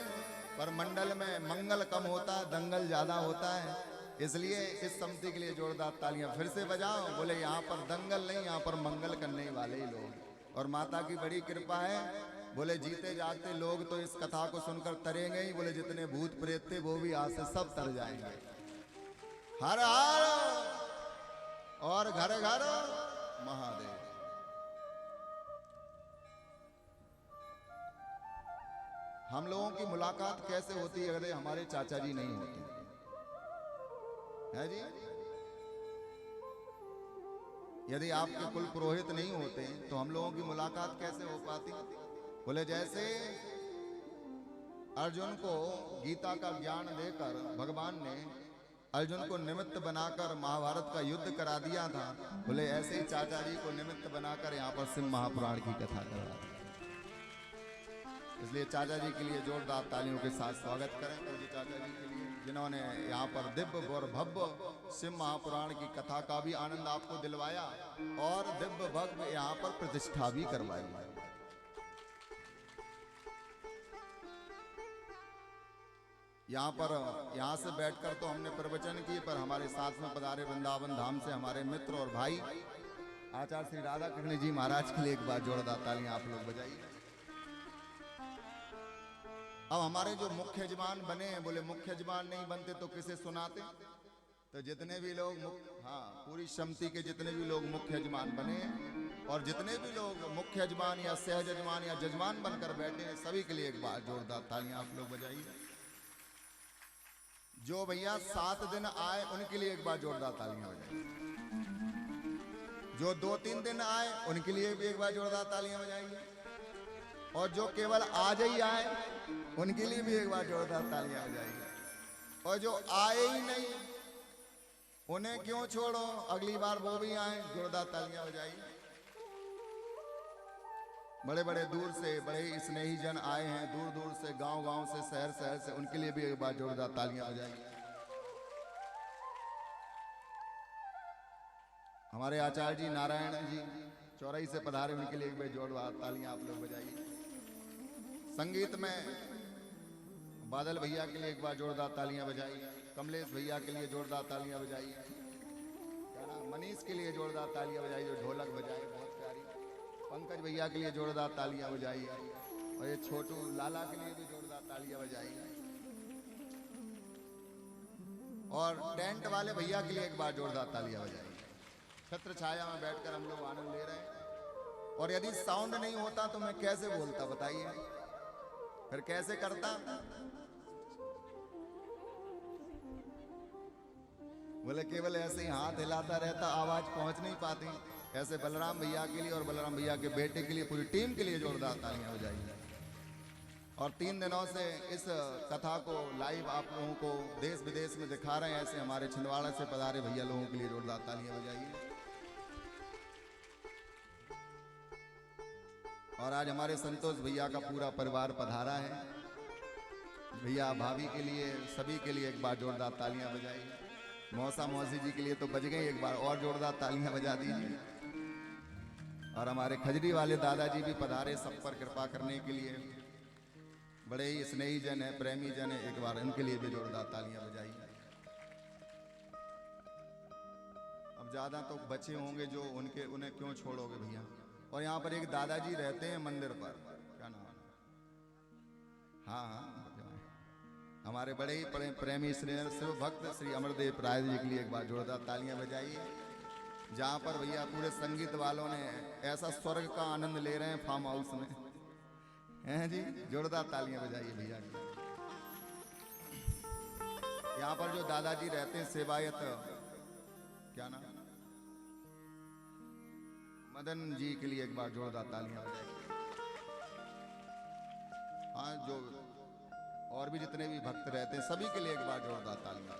पर मंडल में मंगल कम होता है, दंगल ज्यादा होता है। इसलिए इस समिति के लिए जोरदार तालियां फिर से बजाओ। बोले यहाँ पर दंगल नहीं, यहाँ पर मंगल करने वाले ही लोग। और माता की बड़ी कृपा है। बोले जीते जागते लोग तो इस कथा को सुनकर तरेंगे ही। बोले जितने भूत प्रेत थे वो भी आज से सब तर जाएंगे। हर हर और घर घर महादेव। हम लोगों की मुलाकात कैसे होती है अगर हमारे चाचा जी नहीं होते है जी? यदि आपके कुल पुरोहित नहीं होते तो हम लोगों की मुलाकात कैसे हो पाती? बोले जैसे अर्जुन को गीता का ज्ञान देकर भगवान ने अर्जुन को निमित्त बनाकर महाभारत का युद्ध करा दिया था, बोले ऐसे ही चाचा जी को निमित्त बनाकर यहाँ पर सिम महापुराण की कथा करा। इसलिए चाचा जी के लिए जोरदार तालियों के साथ स्वागत करें। तो जी चाचा जी के लिए जिन्होंने यहाँ पर दिव्य और भव्य सिम महापुराण की कथा का भी आनंद आपको दिलवाया और दिव्य भव्य यहाँ पर प्रतिष्ठा भी करवाई। यहाँ से बैठकर तो हमने प्रवचन किए, पर हमारे साथ में पधारे वृंदावन धाम से हमारे मित्र और भाई आचार्य श्री राधा कृष्ण जी महाराज के लिए एक बार जोरदार तालियां आप लोग बजाइए। अब हमारे जो मुख्य यजमान बने हैं, बोले मुख्य यजमान नहीं बनते तो किसे सुनाते? तो जितने भी लोग पूरी समिति के जितने भी लोग मुख्य यजमान बने हैं और जितने भी लोग मुख्य यजमान या सह यजमान या जजमान बनकर बैठे हैं, सभी के लिए एक बार जोरदार तालियां आप लोग बजाइए। जो भैया 7 दिन आए उनके लिए एक बार जोरदार तालियां बजाइए। जो 2-3 दिन आए उनके लिए भी एक बार जोरदार तालियां बजाइए। और जो केवल आज ही आए उनके लिए भी एक बार जोरदार तालियां बजाइए। और जो आए ही नहीं उन्हें क्यों छोड़ो, अगली बार वो भी आए, जोरदार तालियां बजाइए। बड़े बड़े दूर से बड़े स्नेही जन आए हैं, दूर दूर से, गांव गांव से, शहर शहर से, उनके लिए भी एक बार जोरदार तालियां बजाइए। हमारे आचार्य जी नारायण जी चौराई से पधारे, उनके लिए एक बार जोरदार तालियां आप लोग बजाइए। संगीत में बादल भैया के लिए एक बार जोरदार तालियां बजाइए। कमलेश भैया के लिए जोरदार तालियां बजाइए। क्या नाम, मनीष के लिए जोरदार तालियां बजाइए, जो ढोलक बजाए बहुत प्यारी। पंकज भैया के लिए जोरदार तालियां बजाइए, और ये छोटू लाला के लिए भी जोरदार तालियां बजाइए। और टेंट वाले भैया के लिए एक बार जोरदार तालियां बजाइए। छत्र छाया में बैठकर हम लोग आनंद ले रहे हैं। और यदि साउंड नहीं होता तो मैं कैसे बोलता बताइए, फिर कैसे करता? बोले केवल ऐसे ही हाथ हिलाता रहता, आवाज पहुंच नहीं पाती। ऐसे बलराम भैया के लिए और बलराम भैया के बेटे के लिए, पूरी टीम के लिए जोरदार तालियां बजाइए। और 3 दिनों से इस कथा को लाइव आप लोगों को देश विदेश में दिखा रहे हैं, ऐसे हमारे छिंदवाड़ा से पधारे भैया लोगों के लिए जोरदार तालियां बजाइए। और आज हमारे संतोष भैया का पूरा परिवार पधारा है। भैया भाभी के लिए, सभी के लिए एक बार जोरदार तालियां बजाइए। मौसा मौसी जी के लिए तो बज गई, एक बार और जोरदार तालियां बजा दीजिए। और हमारे खजरी वाले दादाजी भी पधारे सब पर कृपा करने के लिए। बड़े ही स्नेही जन है, प्रेमी जन है, एक बार इनके लिए भी जोरदार तालियां बजाइए। अब ज्यादा तो बच्चे होंगे जो उन्हें क्यों छोड़ोगे भैया। और यहाँ पर एक दादाजी रहते हैं मंदिर पर, क्या नाम? हाँ, हमारे बड़े ही प्रेमी शिव भक्त श्री अमरदेव राय जी के लिए एक बार जोरदार तालियां बजाइए। जहाँ पर भैया पूरे संगीत वालों ने ऐसा स्वर्ग का आनंद ले रहे हैं फार्म हाउस में, हैं जी, जोरदार तालियां बजाइए भैया की। यहाँ पर जो दादाजी रहते हैं सेवायत, क्या नाम, मदन जी के लिए एक बार जोरदार तालियां बजाइए। हाँ, जो और भी जितने भी भक्त रहते हैं सभी के लिए एक बार जोरदार तालियां।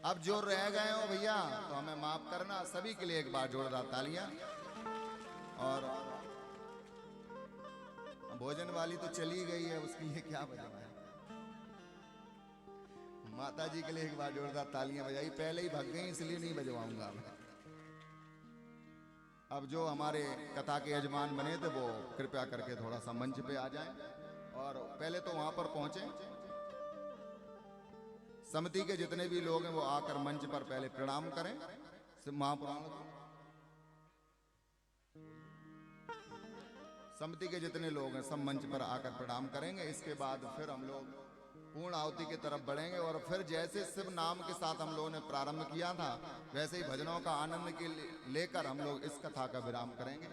अब जो रह गए हो भैया तो हमें माफ करना, सभी के लिए एक बार जोरदार तालियां। और भोजन वाली तो चली गई है, उसके लिए क्या बजाना है? माता जी के लिए एक बार जोरदार तालियां बजाई। पहले ही भाग गई इसलिए नहीं बजवाऊंगा। अब जो हमारे कथा के यजमान बने थे वो कृपया करके थोड़ा सा मंच पे आ जाएं। और पहले तो वहां पर पहुंचे, समिति के जितने भी लोग हैं वो आकर मंच पर पहले प्रणाम करें। महापुराण समिति के जितने लोग हैं सब मंच पर आकर प्रणाम करेंगे। इसके बाद फिर हम लोग पूर्ण आहुति की तरफ बढ़ेंगे। और फिर जैसे शिव नाम के साथ हम लोगों ने प्रारंभ किया था, वैसे ही भजनों का आनंद के लेकर हम लोग इस कथा का विराम करेंगे।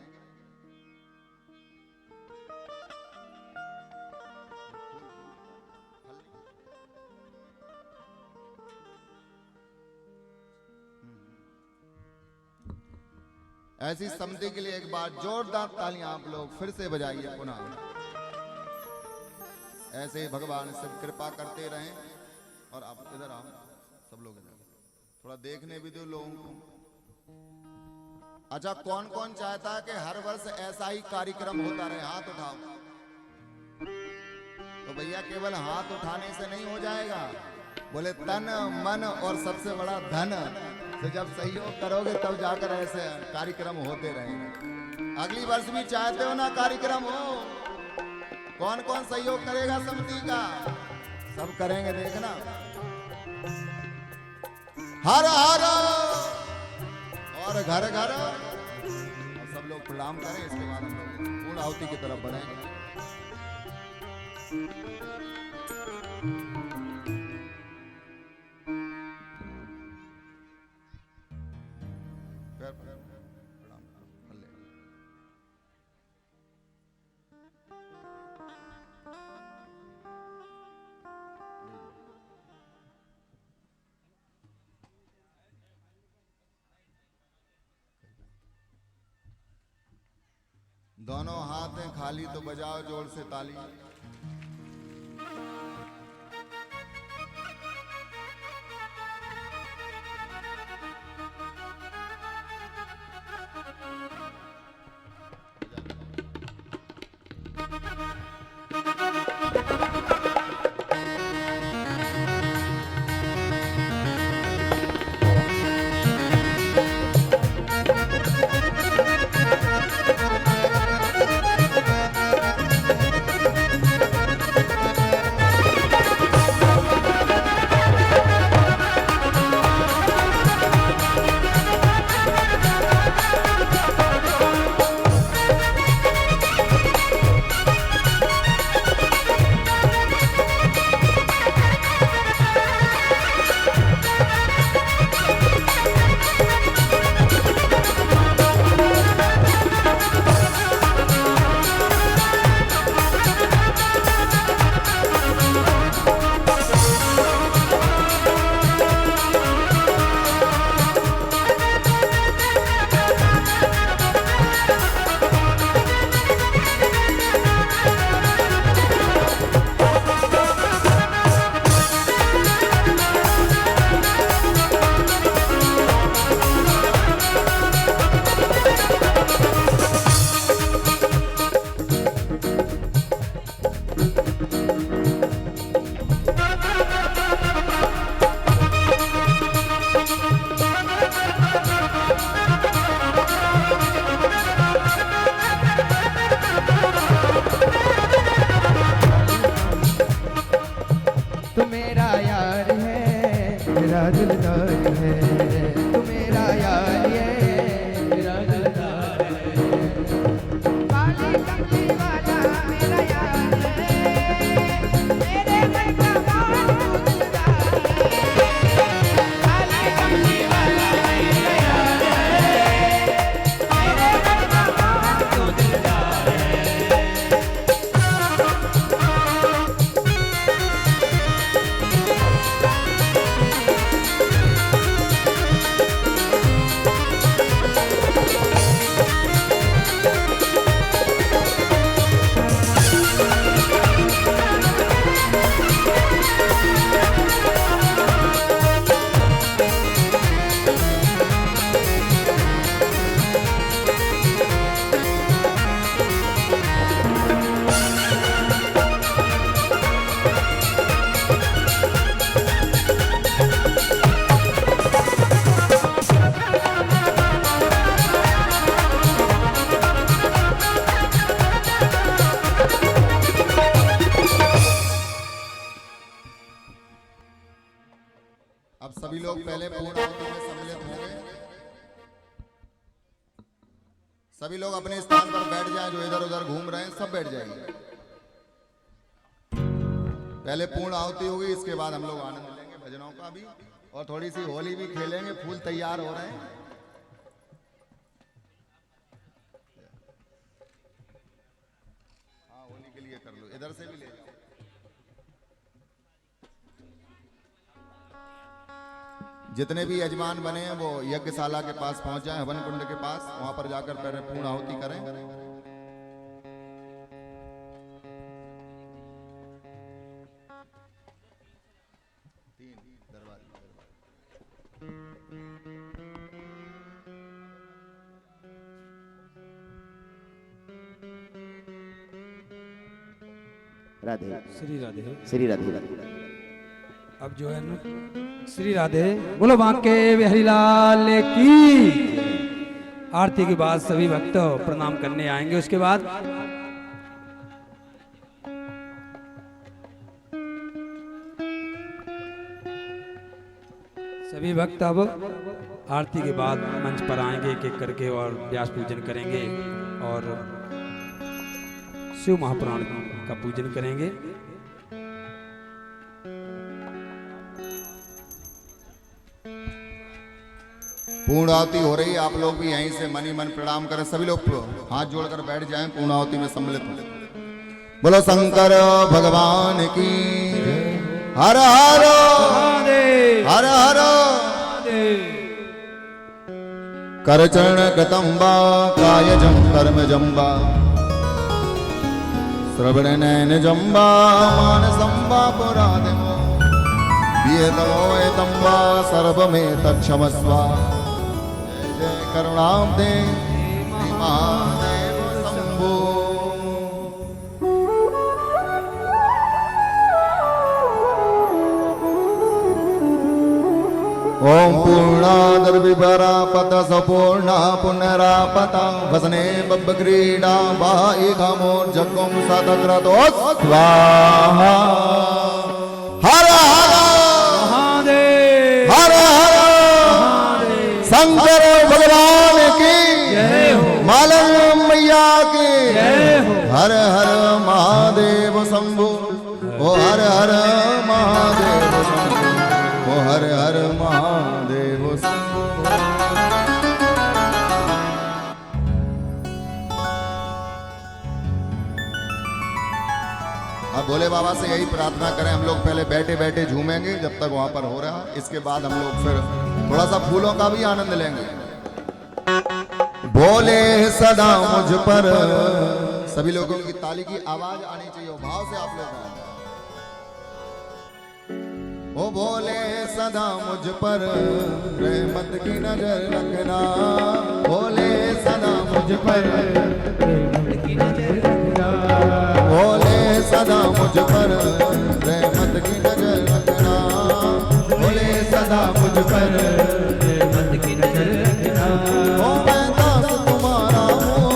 ऐसी समिति के लिए एक बार जोरदार तालियां आप लोग फिर से बजाइए पुनः। ऐसे ही भगवान से कृपा करते रहें। और आप इधर आओ, सब लोग इधर, थोड़ा देखने भी दो लोगों को। अच्छा, कौन कौन चाहता है कि हर वर्ष ऐसा ही कार्यक्रम होता रहे? हाथ उठाओ। तो भैया केवल हाथ उठाने से नहीं हो जाएगा, बोले तन मन और सबसे बड़ा धन से जब सहयोग करोगे तब जाकर ऐसे कार्यक्रम होते रहेंगे। अगली वर्ष भी चाहते हो ना कार्यक्रम हो? कौन कौन सहयोग करेगा समिति का? सब करेंगे, देखना। हर हर और घर घर, और सब लोग प्रणाम करें। इसके बाद हम लोग पूर्ण आहुति की तरफ बढ़ेंगे। दोनों हाथ हैं खाली तो बजाओ जोर से ताली। मेरा दिलदार है, तू मेरा यार है, मेरा दिलदार है। काली कमली वाला मेरा यार है, मेरे मन का मान तू दिलदार है। काली कमली वाला मेरा यार है, मेरे मन का मान तू दिलदार है। अब सभी लोग पहले पूर्ण आहुति में सम्मिलित होंगे। सभी लोग अपने स्थान पर बैठ जाएं, जो इधर उधर घूम रहे हैं सब बैठ जाएंगे। पहले पूर्ण आहुति होगी, इसके बाद हम लोग आनंद लेंगे भजनों का भी, और थोड़ी सी होली भी खेलेंगे। फूल तैयार हो रहे हैं। हाँ, होली के लिए कर लो, इधर से भी ले जाओ। जितने भी यजमान बने हैं वो यज्ञशाला के पास पहुंच जाएं, हवन कुंड के पास, वहां पर जाकर पहले पूर्ण आहुति करें। राधे श्री राधे। श्री राधे राधे। अब जो है ना, श्री राधे बोलो बांके बिहारी लाल की। आरती के बाद सभी भक्त प्रणाम करने आएंगे। उसके बाद सभी भक्त अब आरती के बाद मंच पर आएंगे एक एक करके और व्यास पूजन करेंगे और शिव महापुराण का पूजन करेंगे। पूर्ण आहुति हो रही है, आप लोग भी यहीं से मनी मन प्रणाम करें। सभी लोग हाथ जोड़कर बैठ जाएं, पूर्ण आहुति में सम्मिलित हो। बोलो शंकर भगवान की। हर हर हर हर। कर चरण गतम्बा कायजं कर्मजं वा श्रवण नयन जम्बा मानसंबा पुरादिमो वियतमो एतंबा सर्वमेतत्क्षमस्व। जय जय करुणाब्दे महादेव शंभो। ओम पूर्णादर्विभरापत सपूर्णा पुनरापता वसने बब्बक्रीडा बाईघमोर्जगुं सतक्रतो स्वाहा। हर हर महादेव हर हर। शंकर भगवान की जय हो। मालन मैया की जय हो। हर हर महादेव शंभो। ओ हर हर महादेव शंभो। ओ हर हर महादेव शंभो। अब भोले बाबा से यही प्रार्थना करें। हम लोग पहले बैठे बैठे झूमेंगे जब तक वहां पर हो रहा, इसके बाद हम लोग फिर थोड़ा सा फूलों का भी आनंद लेंगे। बोले सदा मुझ पर। सभी लोगों की ताली की आवाज आनी चाहिए, भाव से आप लोग। ओ बोले सदा मुझ पर रहमत की नजर रखना। बोले सदा मुझ पर रहमत की नजर रखना। बोले सदा मुझ पर रहमत की नजर रखना। बोले सदा मुझ पर रहमत की नजर रखना। ओ मैं दास तुम्हारा हूँ,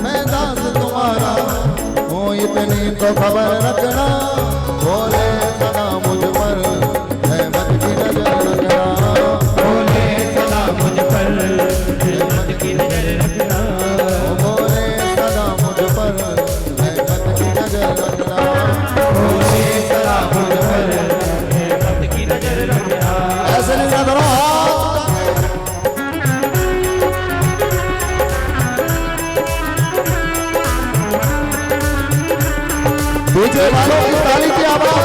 मैं दास तुम्हारा हूँ, इतनी तो खबर रखना। बोले सदा मुझ पर रहमत की नजर रखना। देखने वालों की ताली की आवाज।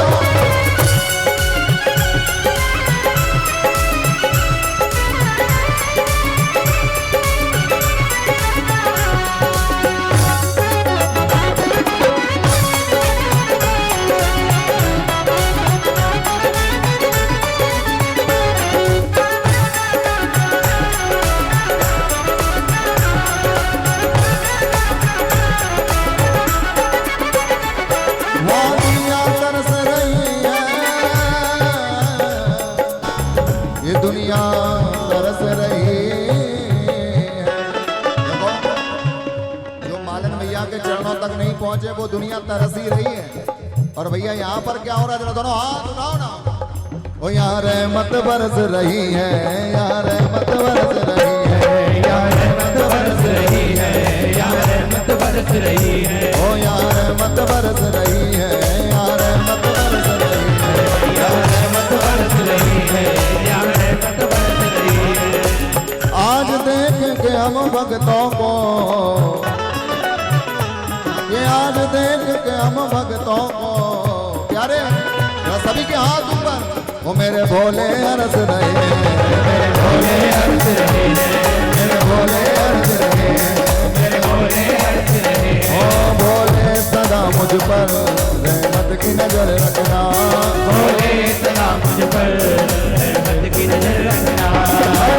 वादियाँ तरस रही हैं, ये दुनिया तरस रही है। देखो, जो मालन भैया के चरणों तक नहीं पहुंचे वो दुनिया तरस ही रही है। और भैया यहाँ पर क्या हो रहा है, जरा दोनों हाथ उठाओ ना। ओ यहाँ रहमत बरस रही है, यहाँ रहमत बरस रही है, यहाँ रहमत बरस रही है, यहाँ रहमत बरस रही है। ओ यहाँ रहमत बरस रही है, यहाँ रहमत बरस रही है, यहाँ रहमत बरस रही है, यहाँ रहमत बरस रही है। आज देख के हम भक्तों को, ये आज देख के हम भक्तों को प्यारे सभी के हाथ ऊपर। वो मेरे भोले हरस रहे हैं, मेरे भोले हरस रहे हैं, मेरे भोले हरस रहे हैं, मेरे भोले हरस रहे हैं। ओ भोले सदा मुझ पर रहमत की नजर रखना, भोले सदा मुझ पर रहमत की नजर रखना।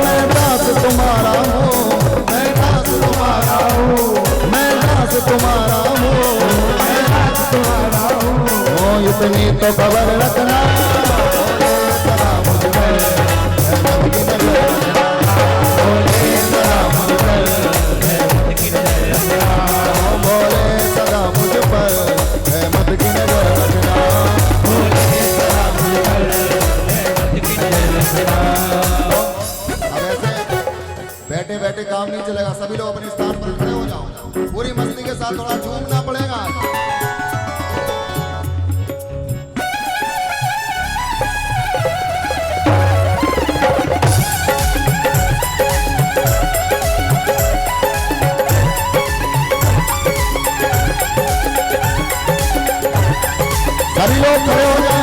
मैं दास तुम्हारा हूँ, मैं दास तुम्हारा हूँ, मैं दास तुम्हारा हूँ, मैं दास तुम्हारा हूँ। ओ इतनी तो खबर रखना, बैठे बैठे काम नहीं चलेगा, सभी लोग अपने स्थान पर खड़े हो जाओ। पूरी मस्ती के साथ थोड़ा झूमना पड़ेगा। सभी लोग खड़े हो जाए।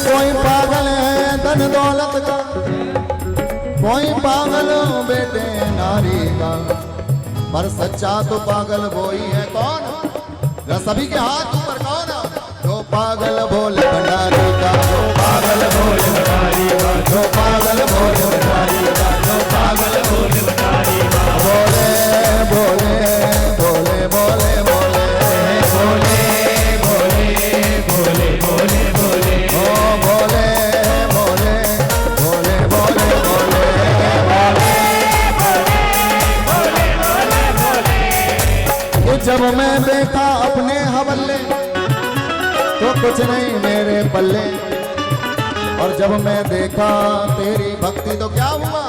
कोई पागल है धन दौलत का, कोई पागल बेटे नारी का, पर सच्चा तो पागल वही है। कौन? सभी के हाथ ऊपर। कौन? जो पागल भोले भंडारी का, जो पागल भोले भंडारी का, जो पागल भोले भंडारी का, जो पागल भोले भंडारी का। बोले बोले बोले बोले बोले बोले बोले बोले बोले बोले ओ बोले बोले बोले बोले बोले बोले। जब मैं देखा अपने हवल्ले तो कुछ नहीं मेरे पल्ले, और जब मैं देखा तेरी भक्ति तो क्या हुआ।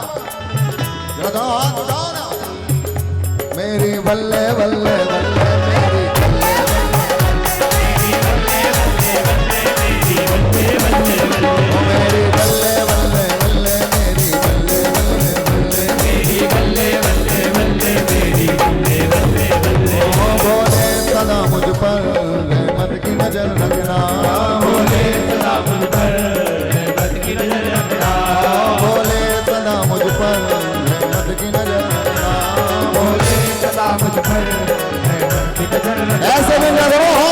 जरा हाथ उठाओ ना। मेरी बल्ले बल्ले बल्ले मेरी बल्ले मेरी बल्ले बल्ले बल्ले मेरी बल्ले बल्ले बल्ले मेरी बल्ले बल्ले बल्ले मेरी बल्ले बल्ले बल्ले। ओ बोले सदा मुझ पर रहमत की नजर रखना, बोले सदा मुझ पर रहमत की नजर रखना, बोले सदा मुझ पर रहमत की नजर रखना, बोले सदा मुझ पर रहमत की नजर रखना। ऐसे भी नजरों हो।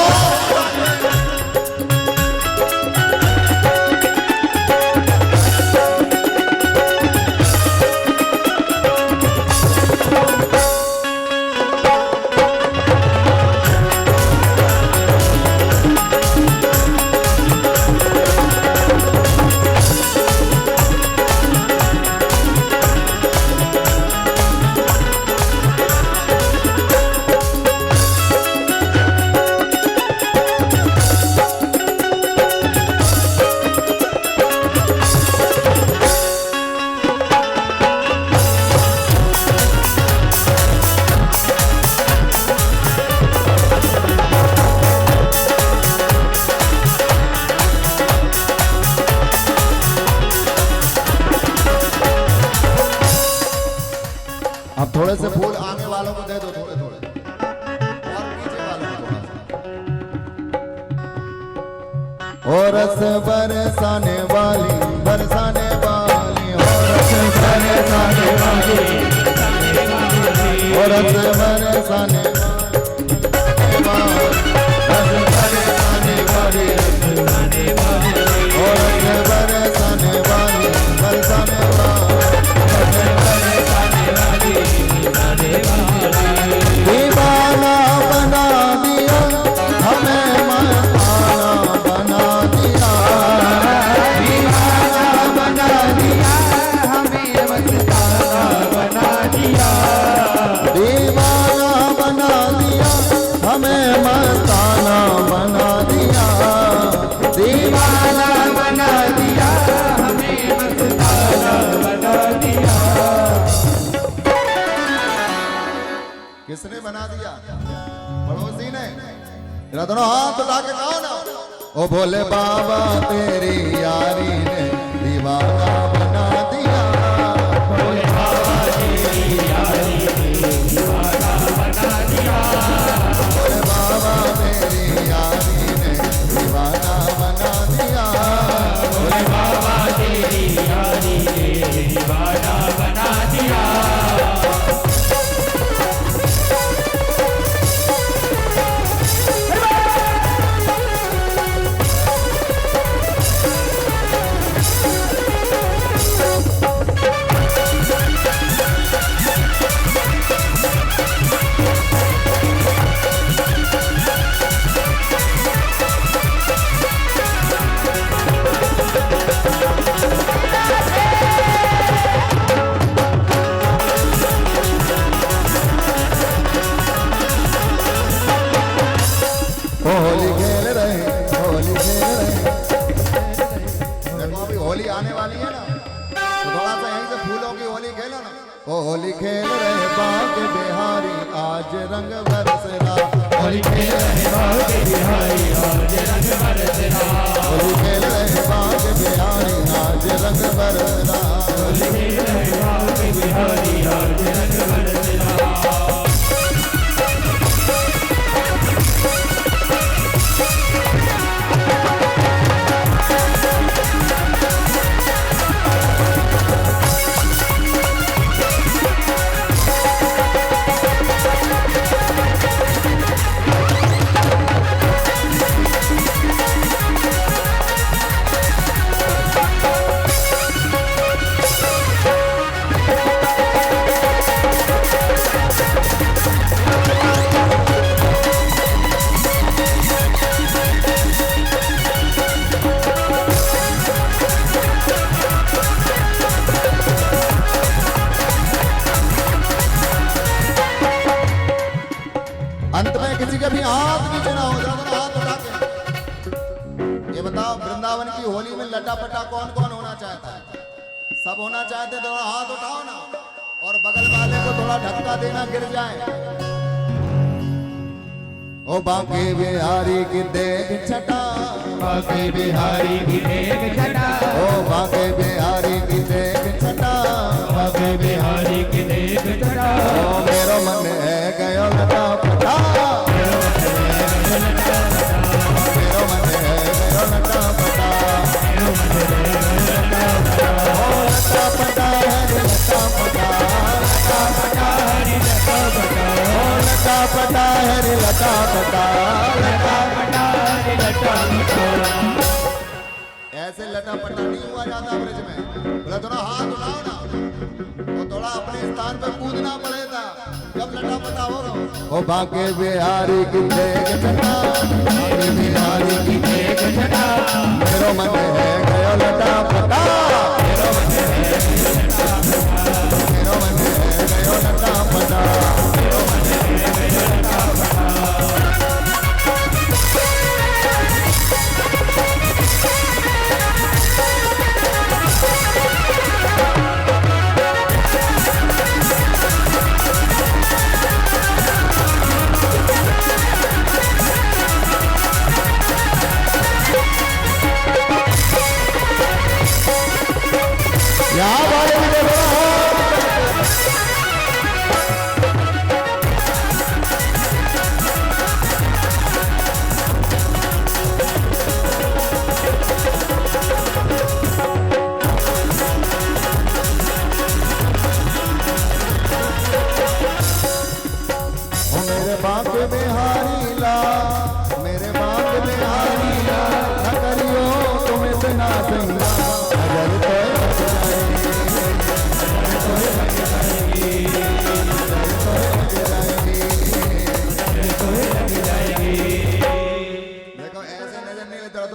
और रस बरसाने वाली बरसाने वाली और रस बरसाने वाली और रस बरसाने वाली रस बरसाने वाली और रस बरसाने वाली बरसाने वाली दीवाना बना दिया हमें मस्ताना बना दिया दीवाना बना दिया हमें मस्ताना बना दिया दीवाना बना दिया हमें मस्ताना बना दिया दीवाना बना दिया हमें मस्ताना बना दिया। किसने बना दिया? पड़ोसी ने। तेरा दोनों हाथ उठा के कहो ना, ओ भोले बाबा तेरी यारी ने दीवाना बना दिया। भोले बाबा तेरी यारी ने दीवाना बना दिया भोले बाबा तेरी यारी ने दीवाना बना दिया। भोले बाबा तेरी यारी ने दीवाना बना दिया। होली खेल रहे होली खेल रहे। देखो अभी होली आने वाली है ना, तो थोड़ा सा यहीं से फूलों की होली खेलो ना। ओ होली खेल रहे बाग बिहारी आज रंग बरसना। होली खेल रहे बाग बिहारी आज रंग बरसना। होली खेल रहे बाग बिहारी आज रंग बरसना। होली खेल रहे बाग बिहारी आज रंग बरसना। अंत में किसी का भी हाथ नीचे ना हो जाए, हाथ उठा के ये बताओ वृंदावन की होली में लटापटा कौन कौन होना चाहता है? सब होना चाहते तो थोड़ा हाथ उठाओ ना, और बगल वाले को थोड़ा धक्का देना गिर जाए। ओ बांके बिहारी की देख छटा, बाके बिहारी की देख छटा। ओ बांके बिहारी की देख छटा, बाके बिहारी की देख छटा। ओ मेरो मन है गयो लटापटा, मेरो मन है गयो लटापटा। ओ लटापटा हरि लटापटा, लटापटा हरि लटापटा, ओ लटापटा हरि लटापटा, लटापटा हरि लटापटा। ऐसे लटापटा नहीं हुआ जाता ब्रज में। बोला थोड़ा हाथ उठाओ ना, तो थोड़ा अपने स्थान पे कूदना पड़ेगा जब लटापटा होगा। ओ बाके बिहारी की देख छटा, बाके बिहारी की देख छटा, मेरो मन है गयो लटापटा, मेरो मन है गयो लटापटा, मेरो मन है गयो लटापटा, मेरो मन है गयो लटापटा।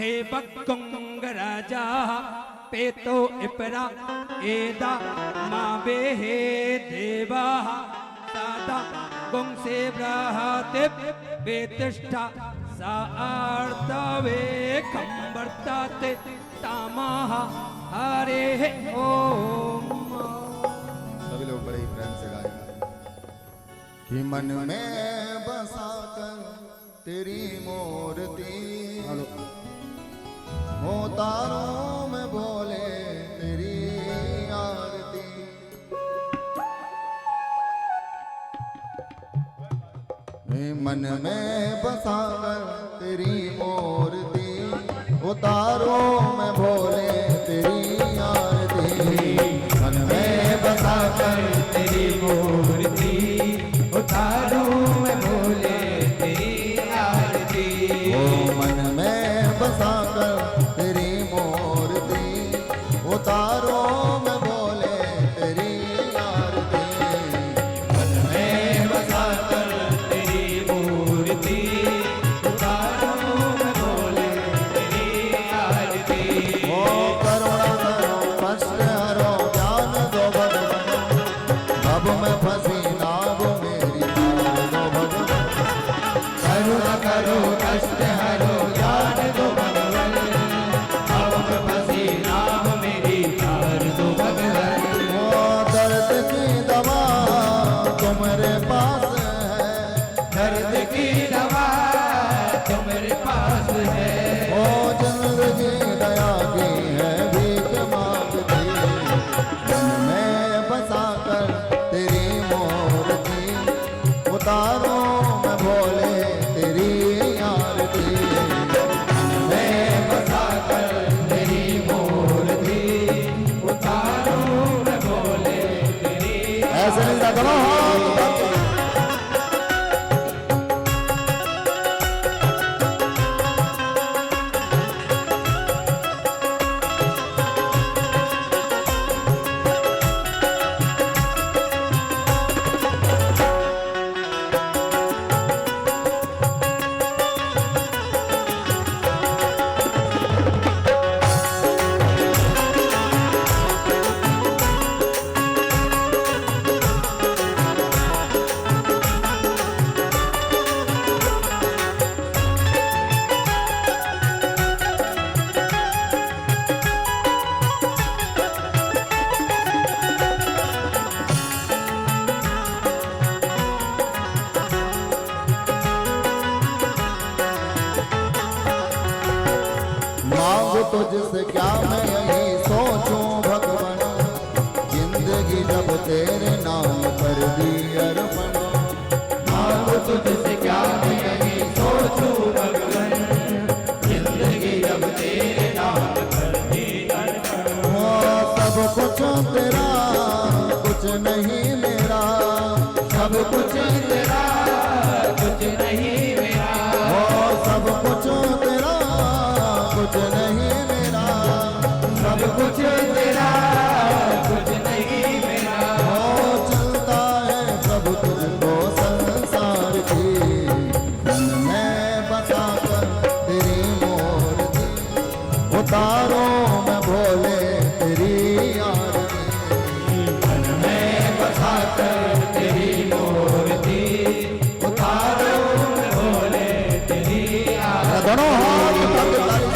देवकुंग राजा पेतो इपरा एदा मावे हे देवा सादा गुंग से ब्राहते बेतिष्ठा सार्तवे कंबरताते तामाह हरे ओम। सभी लोग बड़े ही प्रेम से गाएंगे कि मन में बसाकर तेरी मूर्ति हो तारों में बोले तेरी आरती। मन में बसाकर तेरी मूर्ति हो तारों में बोले तेरी आरती। मन में बसाकर तेरी मूर्ति उतारूं मैं भोले तेरी आरती। ओ मन में बसाकर तेरी मूर्ति उतारो में बोले तेरी आरती। मन में बसाकर तेरी मूर्ति उतारूं मैं भोले तेरी आरती। ओ करुणा करो कष्ट हरो ज्ञान दो भगवान। अब मैं फंसी नाव मेरी तार दो भगवान। करुणा करो कष्ट हरो ज्ञान दो भगवान। अब मैं फंसी नाव मेरी तार दो भगवान। ओ दर्द की दवा तुम्हारे पास है। दर्द की दवा तुम्हारे पास है। ओ जिंदगी दया की है भीख मांगती। मन में बसाकर तेरी मूर्ति उतारो मैं भोले तेरी आरती। मन में बसाकर तेरी मूर्ति उतारूं मैं भोले तेरी ऐसे नहीं था दोनों हाथ मांगो तुझसे क्या मैं यही सोचूं भगवान। जिंदगी जब तेरे नाम पर दी अर्पण। मांगो तुझसे क्या मैं यही सोचूं भगवान। जिंदगी जब तेरे नाम पर दी अर्पण। ओ सब कुछ तेरा कुछ नहीं मेरा। सब कुछ तेरा कुछ नहीं मेरा। ओ सब कुछ तेरा कुछ नहीं मेरा। सब कुछ तेरा कुछ नहीं मेरा। ओ चलता है प्रभु तुझको संसार की। मन में बसाकर तेरी मूर्ति उतारो मैं भोले तेरी आरती। मन में बसाकर तेरी मूर्ति उतारूं मैं भोले तेरी आरती। दोनों हाथ उठा के ताली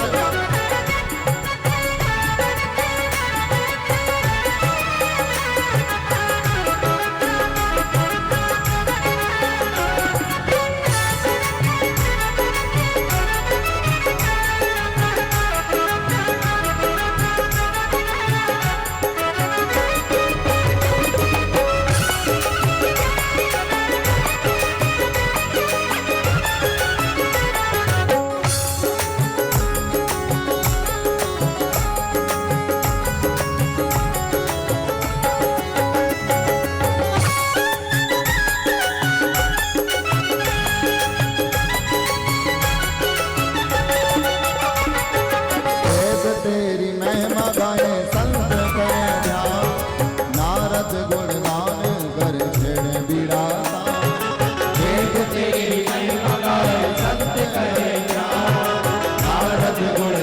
से तेरी महिमा गाए संत करे ध्यान। नारद गुणगान कर छेड़े बिराता। देख तेरी महिमा गाए संत करे ध्यान। नारद गुण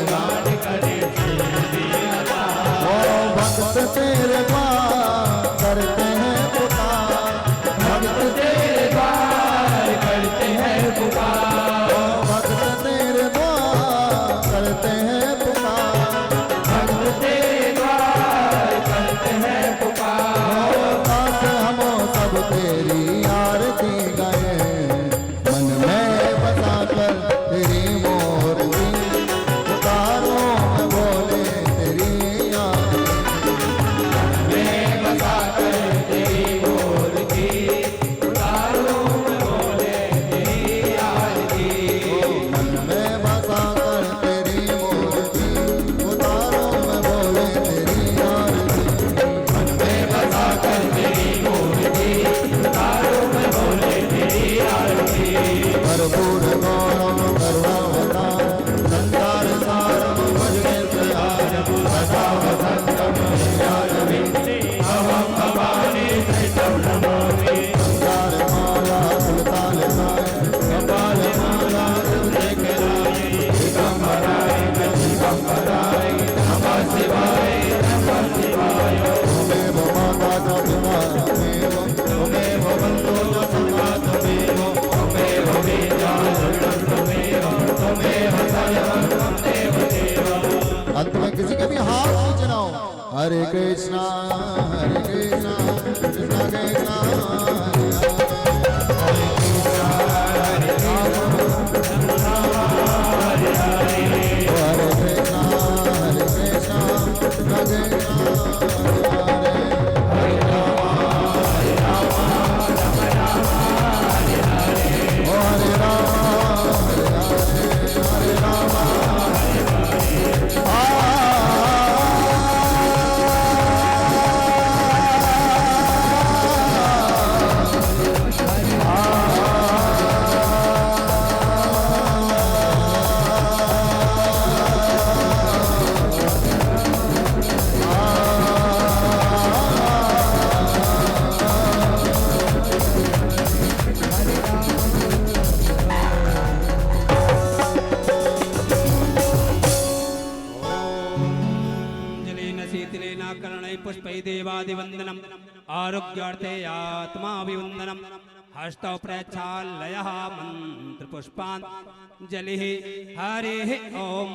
भक्त में किसी के भी हाथ नीचे ना हो। हरे कृष्णा कृष्णा कृष्णा कृष्णा देवादिवंदनम आरोग्यार्थे आत्माभिवंदनम हस्तौ प्रक्षालयः मंत्र पुष्पान् जलिः हरिः ओम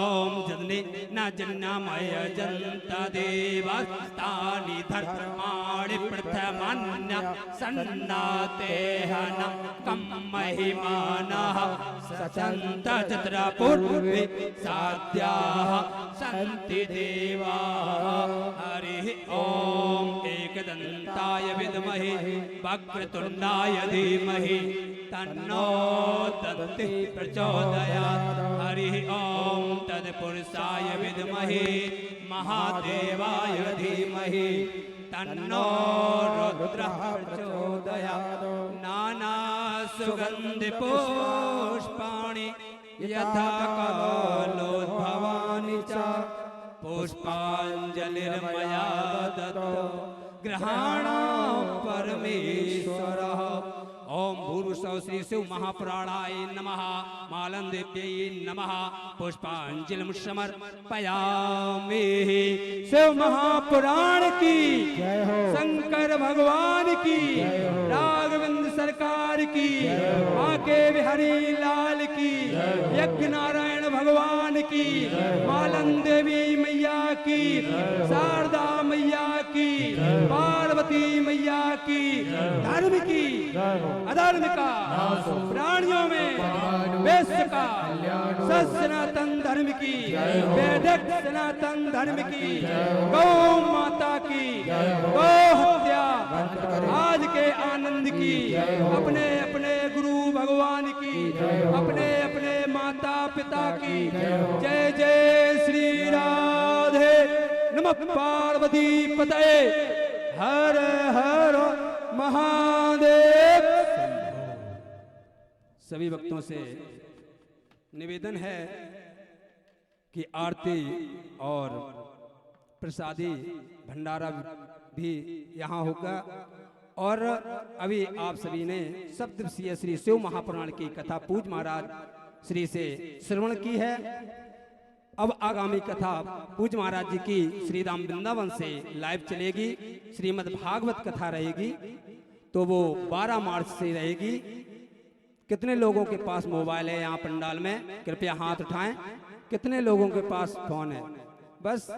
ओम जन्ने न जन्नामय जन्त देवस्तानि धर्माणि प्रथमान्य सन्नाते हन कम महिमानः सचन्त चत्र पूर्वे साध्याः सन्ति देवाः हरिः ओम एकदन्ताय विद्महे वक्रतुण्डाय धीमहि तन्नो दन्ति प्रचोदयात् हरिः ओम तत्पुरुषाय विद्महे महादेवाय धीमहि तन्नो रुद्रः प्रचोदयात् नाना सुगन्धि पुष्पाणि यथा कालोद्भवानि च पुष्पाञ्जलिर्मया दत्तो ग्रहाणा परमेश्वरः ओम भूर्भुवः श्री शिव महापुराणाय नमः मालंदेव्यै नमः पुष्पांजलि समर्पयामि। शिव महापुराण की शंकर भगवान की राघवेंद्र सरकार की आके बिहारी लाल की यज्ञ नारायण भगवान की मालन देवी मैया की शारदा मैया की पार्वती मैया की धर्म की अधर्म का प्राणियों में वैश्य का सनातन धर्म की वैदिक सनातन धर्म की गौ माता की गौ हत्या आज के आनंद की अपने अपने गुरु भगवान की अपने अपने माता पिता की जय जय श्री राधे नमः पार्वती पतये हर हर महादेव। सभी भक्तों से निवेदन है कि आरती और प्रसादी भंडारा भी यहाँ होगा। और अभी आप सभी ने सप्तदिवसीय श्री शिव महापुराण की कथा पूज महाराज श्री से श्रवण की है। अब आगामी कथा पूज महाराज जी की श्री राम वृंदावन से लाइव चलेगी। श्रीमद् भागवत कथा रहेगी तो वो 12 मार्च से रहेगी। कितने लोगों के पास मोबाइल है यहाँ पंडाल में? कृपया हाथ उठाएं। कितने लोगों के पास फोन है? बस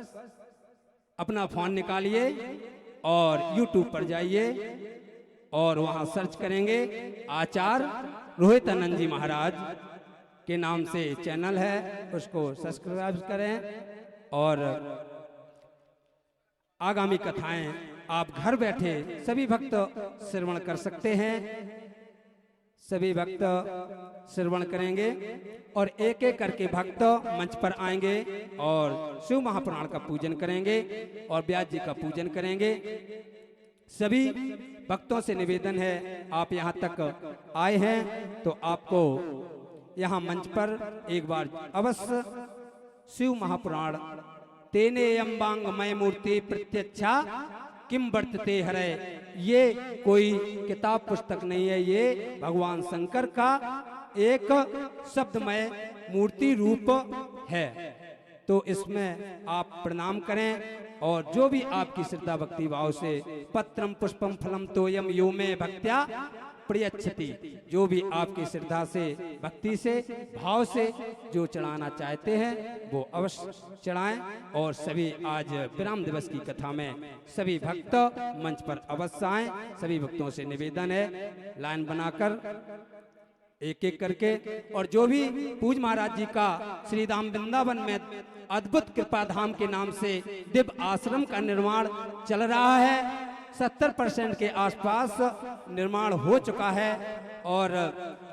अपना फोन निकालिए और YouTube पर जाइए और वहां सर्च करेंगे आचार्य रोहित आनंद जी महाराज के नाम से चैनल है, उसको सब्सक्राइब करें। और आगामी कथाएं आप घर बैठे सभी भक्त श्रवण कर सकते हैं। सभी भक्त श्रवण करेंगे और एक एक करके भक्त मंच पर आएंगे और शिव महापुराण का पूजन करेंगे और व्यास जी का पूजन करेंगे। सभी भक्तों से निवेदन है, आप यहाँ तक आए हैं तो आपको यहाँ मंच पर एक बार अवश्य शिव महापुराण तेने अम्बांगमय मूर्ति प्रत्यक्षा किम वर्तते हरे, ये कोई किताब पुस्तक नहीं है, ये भगवान शंकर का एक शब्दमय मूर्ति रूप है। तो इसमें आप प्रणाम करें और जो भी आपकी श्रद्धा भक्ति भाव से पत्रम पुष्पम फलम तोयम यो में भक्त्या प्रयच्छति, जो भी आपकी श्रद्धा से, भक्ति से, भाव से जो चढ़ाना चाहते हैं वो अवश्य चढ़ाएं। और सभी आज विराम दिवस की कथा में सभी भक्त मंच पर अवश्य आएं। सभी भक्तों से निवेदन है लाइन बनाकर एक एक करके, और जो भी पूज महाराज जी का श्री धाम वृंदावन में अद्भुत कृपा धाम के नाम से दिव्य आश्रम का निर्माण चल रहा है, 70% के आसपास निर्माण हो चुका है। और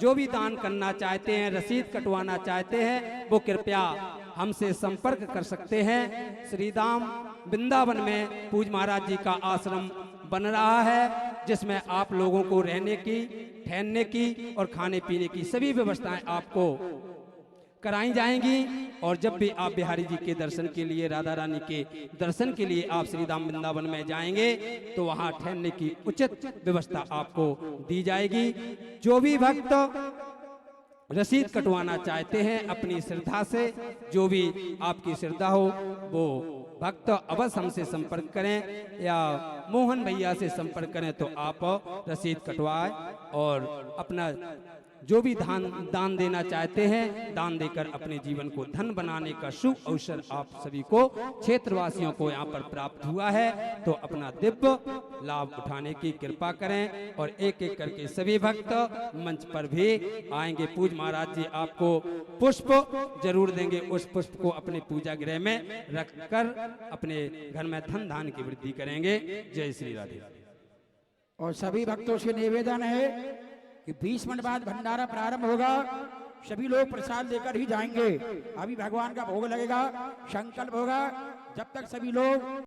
जो भी दान करना चाहते हैं, रसीद कटवाना चाहते हैं, वो कृपया हमसे संपर्क कर सकते हैं। श्री धाम वृंदावन में पूज महाराज जी का आश्रम बन रहा है, जिसमें आप लोगों को रहने की, ठहरने की और खाने पीने की सभी व्यवस्थाएं आपको कराई जाएंगी। और जब भी आप बिहारी जी के दर्शन के लिए, राधा रानी के दर्शन के लिए आप श्री धाम वृंदावन में जाएंगे तो वहां ठहरने की उचित व्यवस्था आपको दी जाएगी। जो भी भक्त रसीद कटवाना चाहते हैं अपनी श्रद्धा से, जो भी आपकी श्रद्धा हो वो भक्त अवश्य हमसे संपर्क करें या मोहन भैया से संपर्क करें तो आप रसीद कटवाएं और अपना जो भी दान देना चाहते हैं, दान देकर अपने जीवन को धन बनाने का शुभ अवसर आप सभी को, क्षेत्रवासियों को यहाँ पर प्राप्त हुआ है। तो अपना दिव्य लाभ उठाने की कृपा करें और एक एक करके सभी भक्त मंच पर भी आएंगे। पूज महाराज जी आपको पुष्प जरूर देंगे, उस पुष्प को अपने पूजा गृह में रखकर अपने घर में धन धान की वृद्धि करेंगे। जय श्री राधे। और सभी भक्तों से निवेदन है कि 20 मिनट बाद भंडारा प्रारंभ होगा, सभी लोग प्रसाद लेकर ही जाएंगे। अभी भगवान का भोग लगेगा, संकल्प होगा, जब तक सभी लोग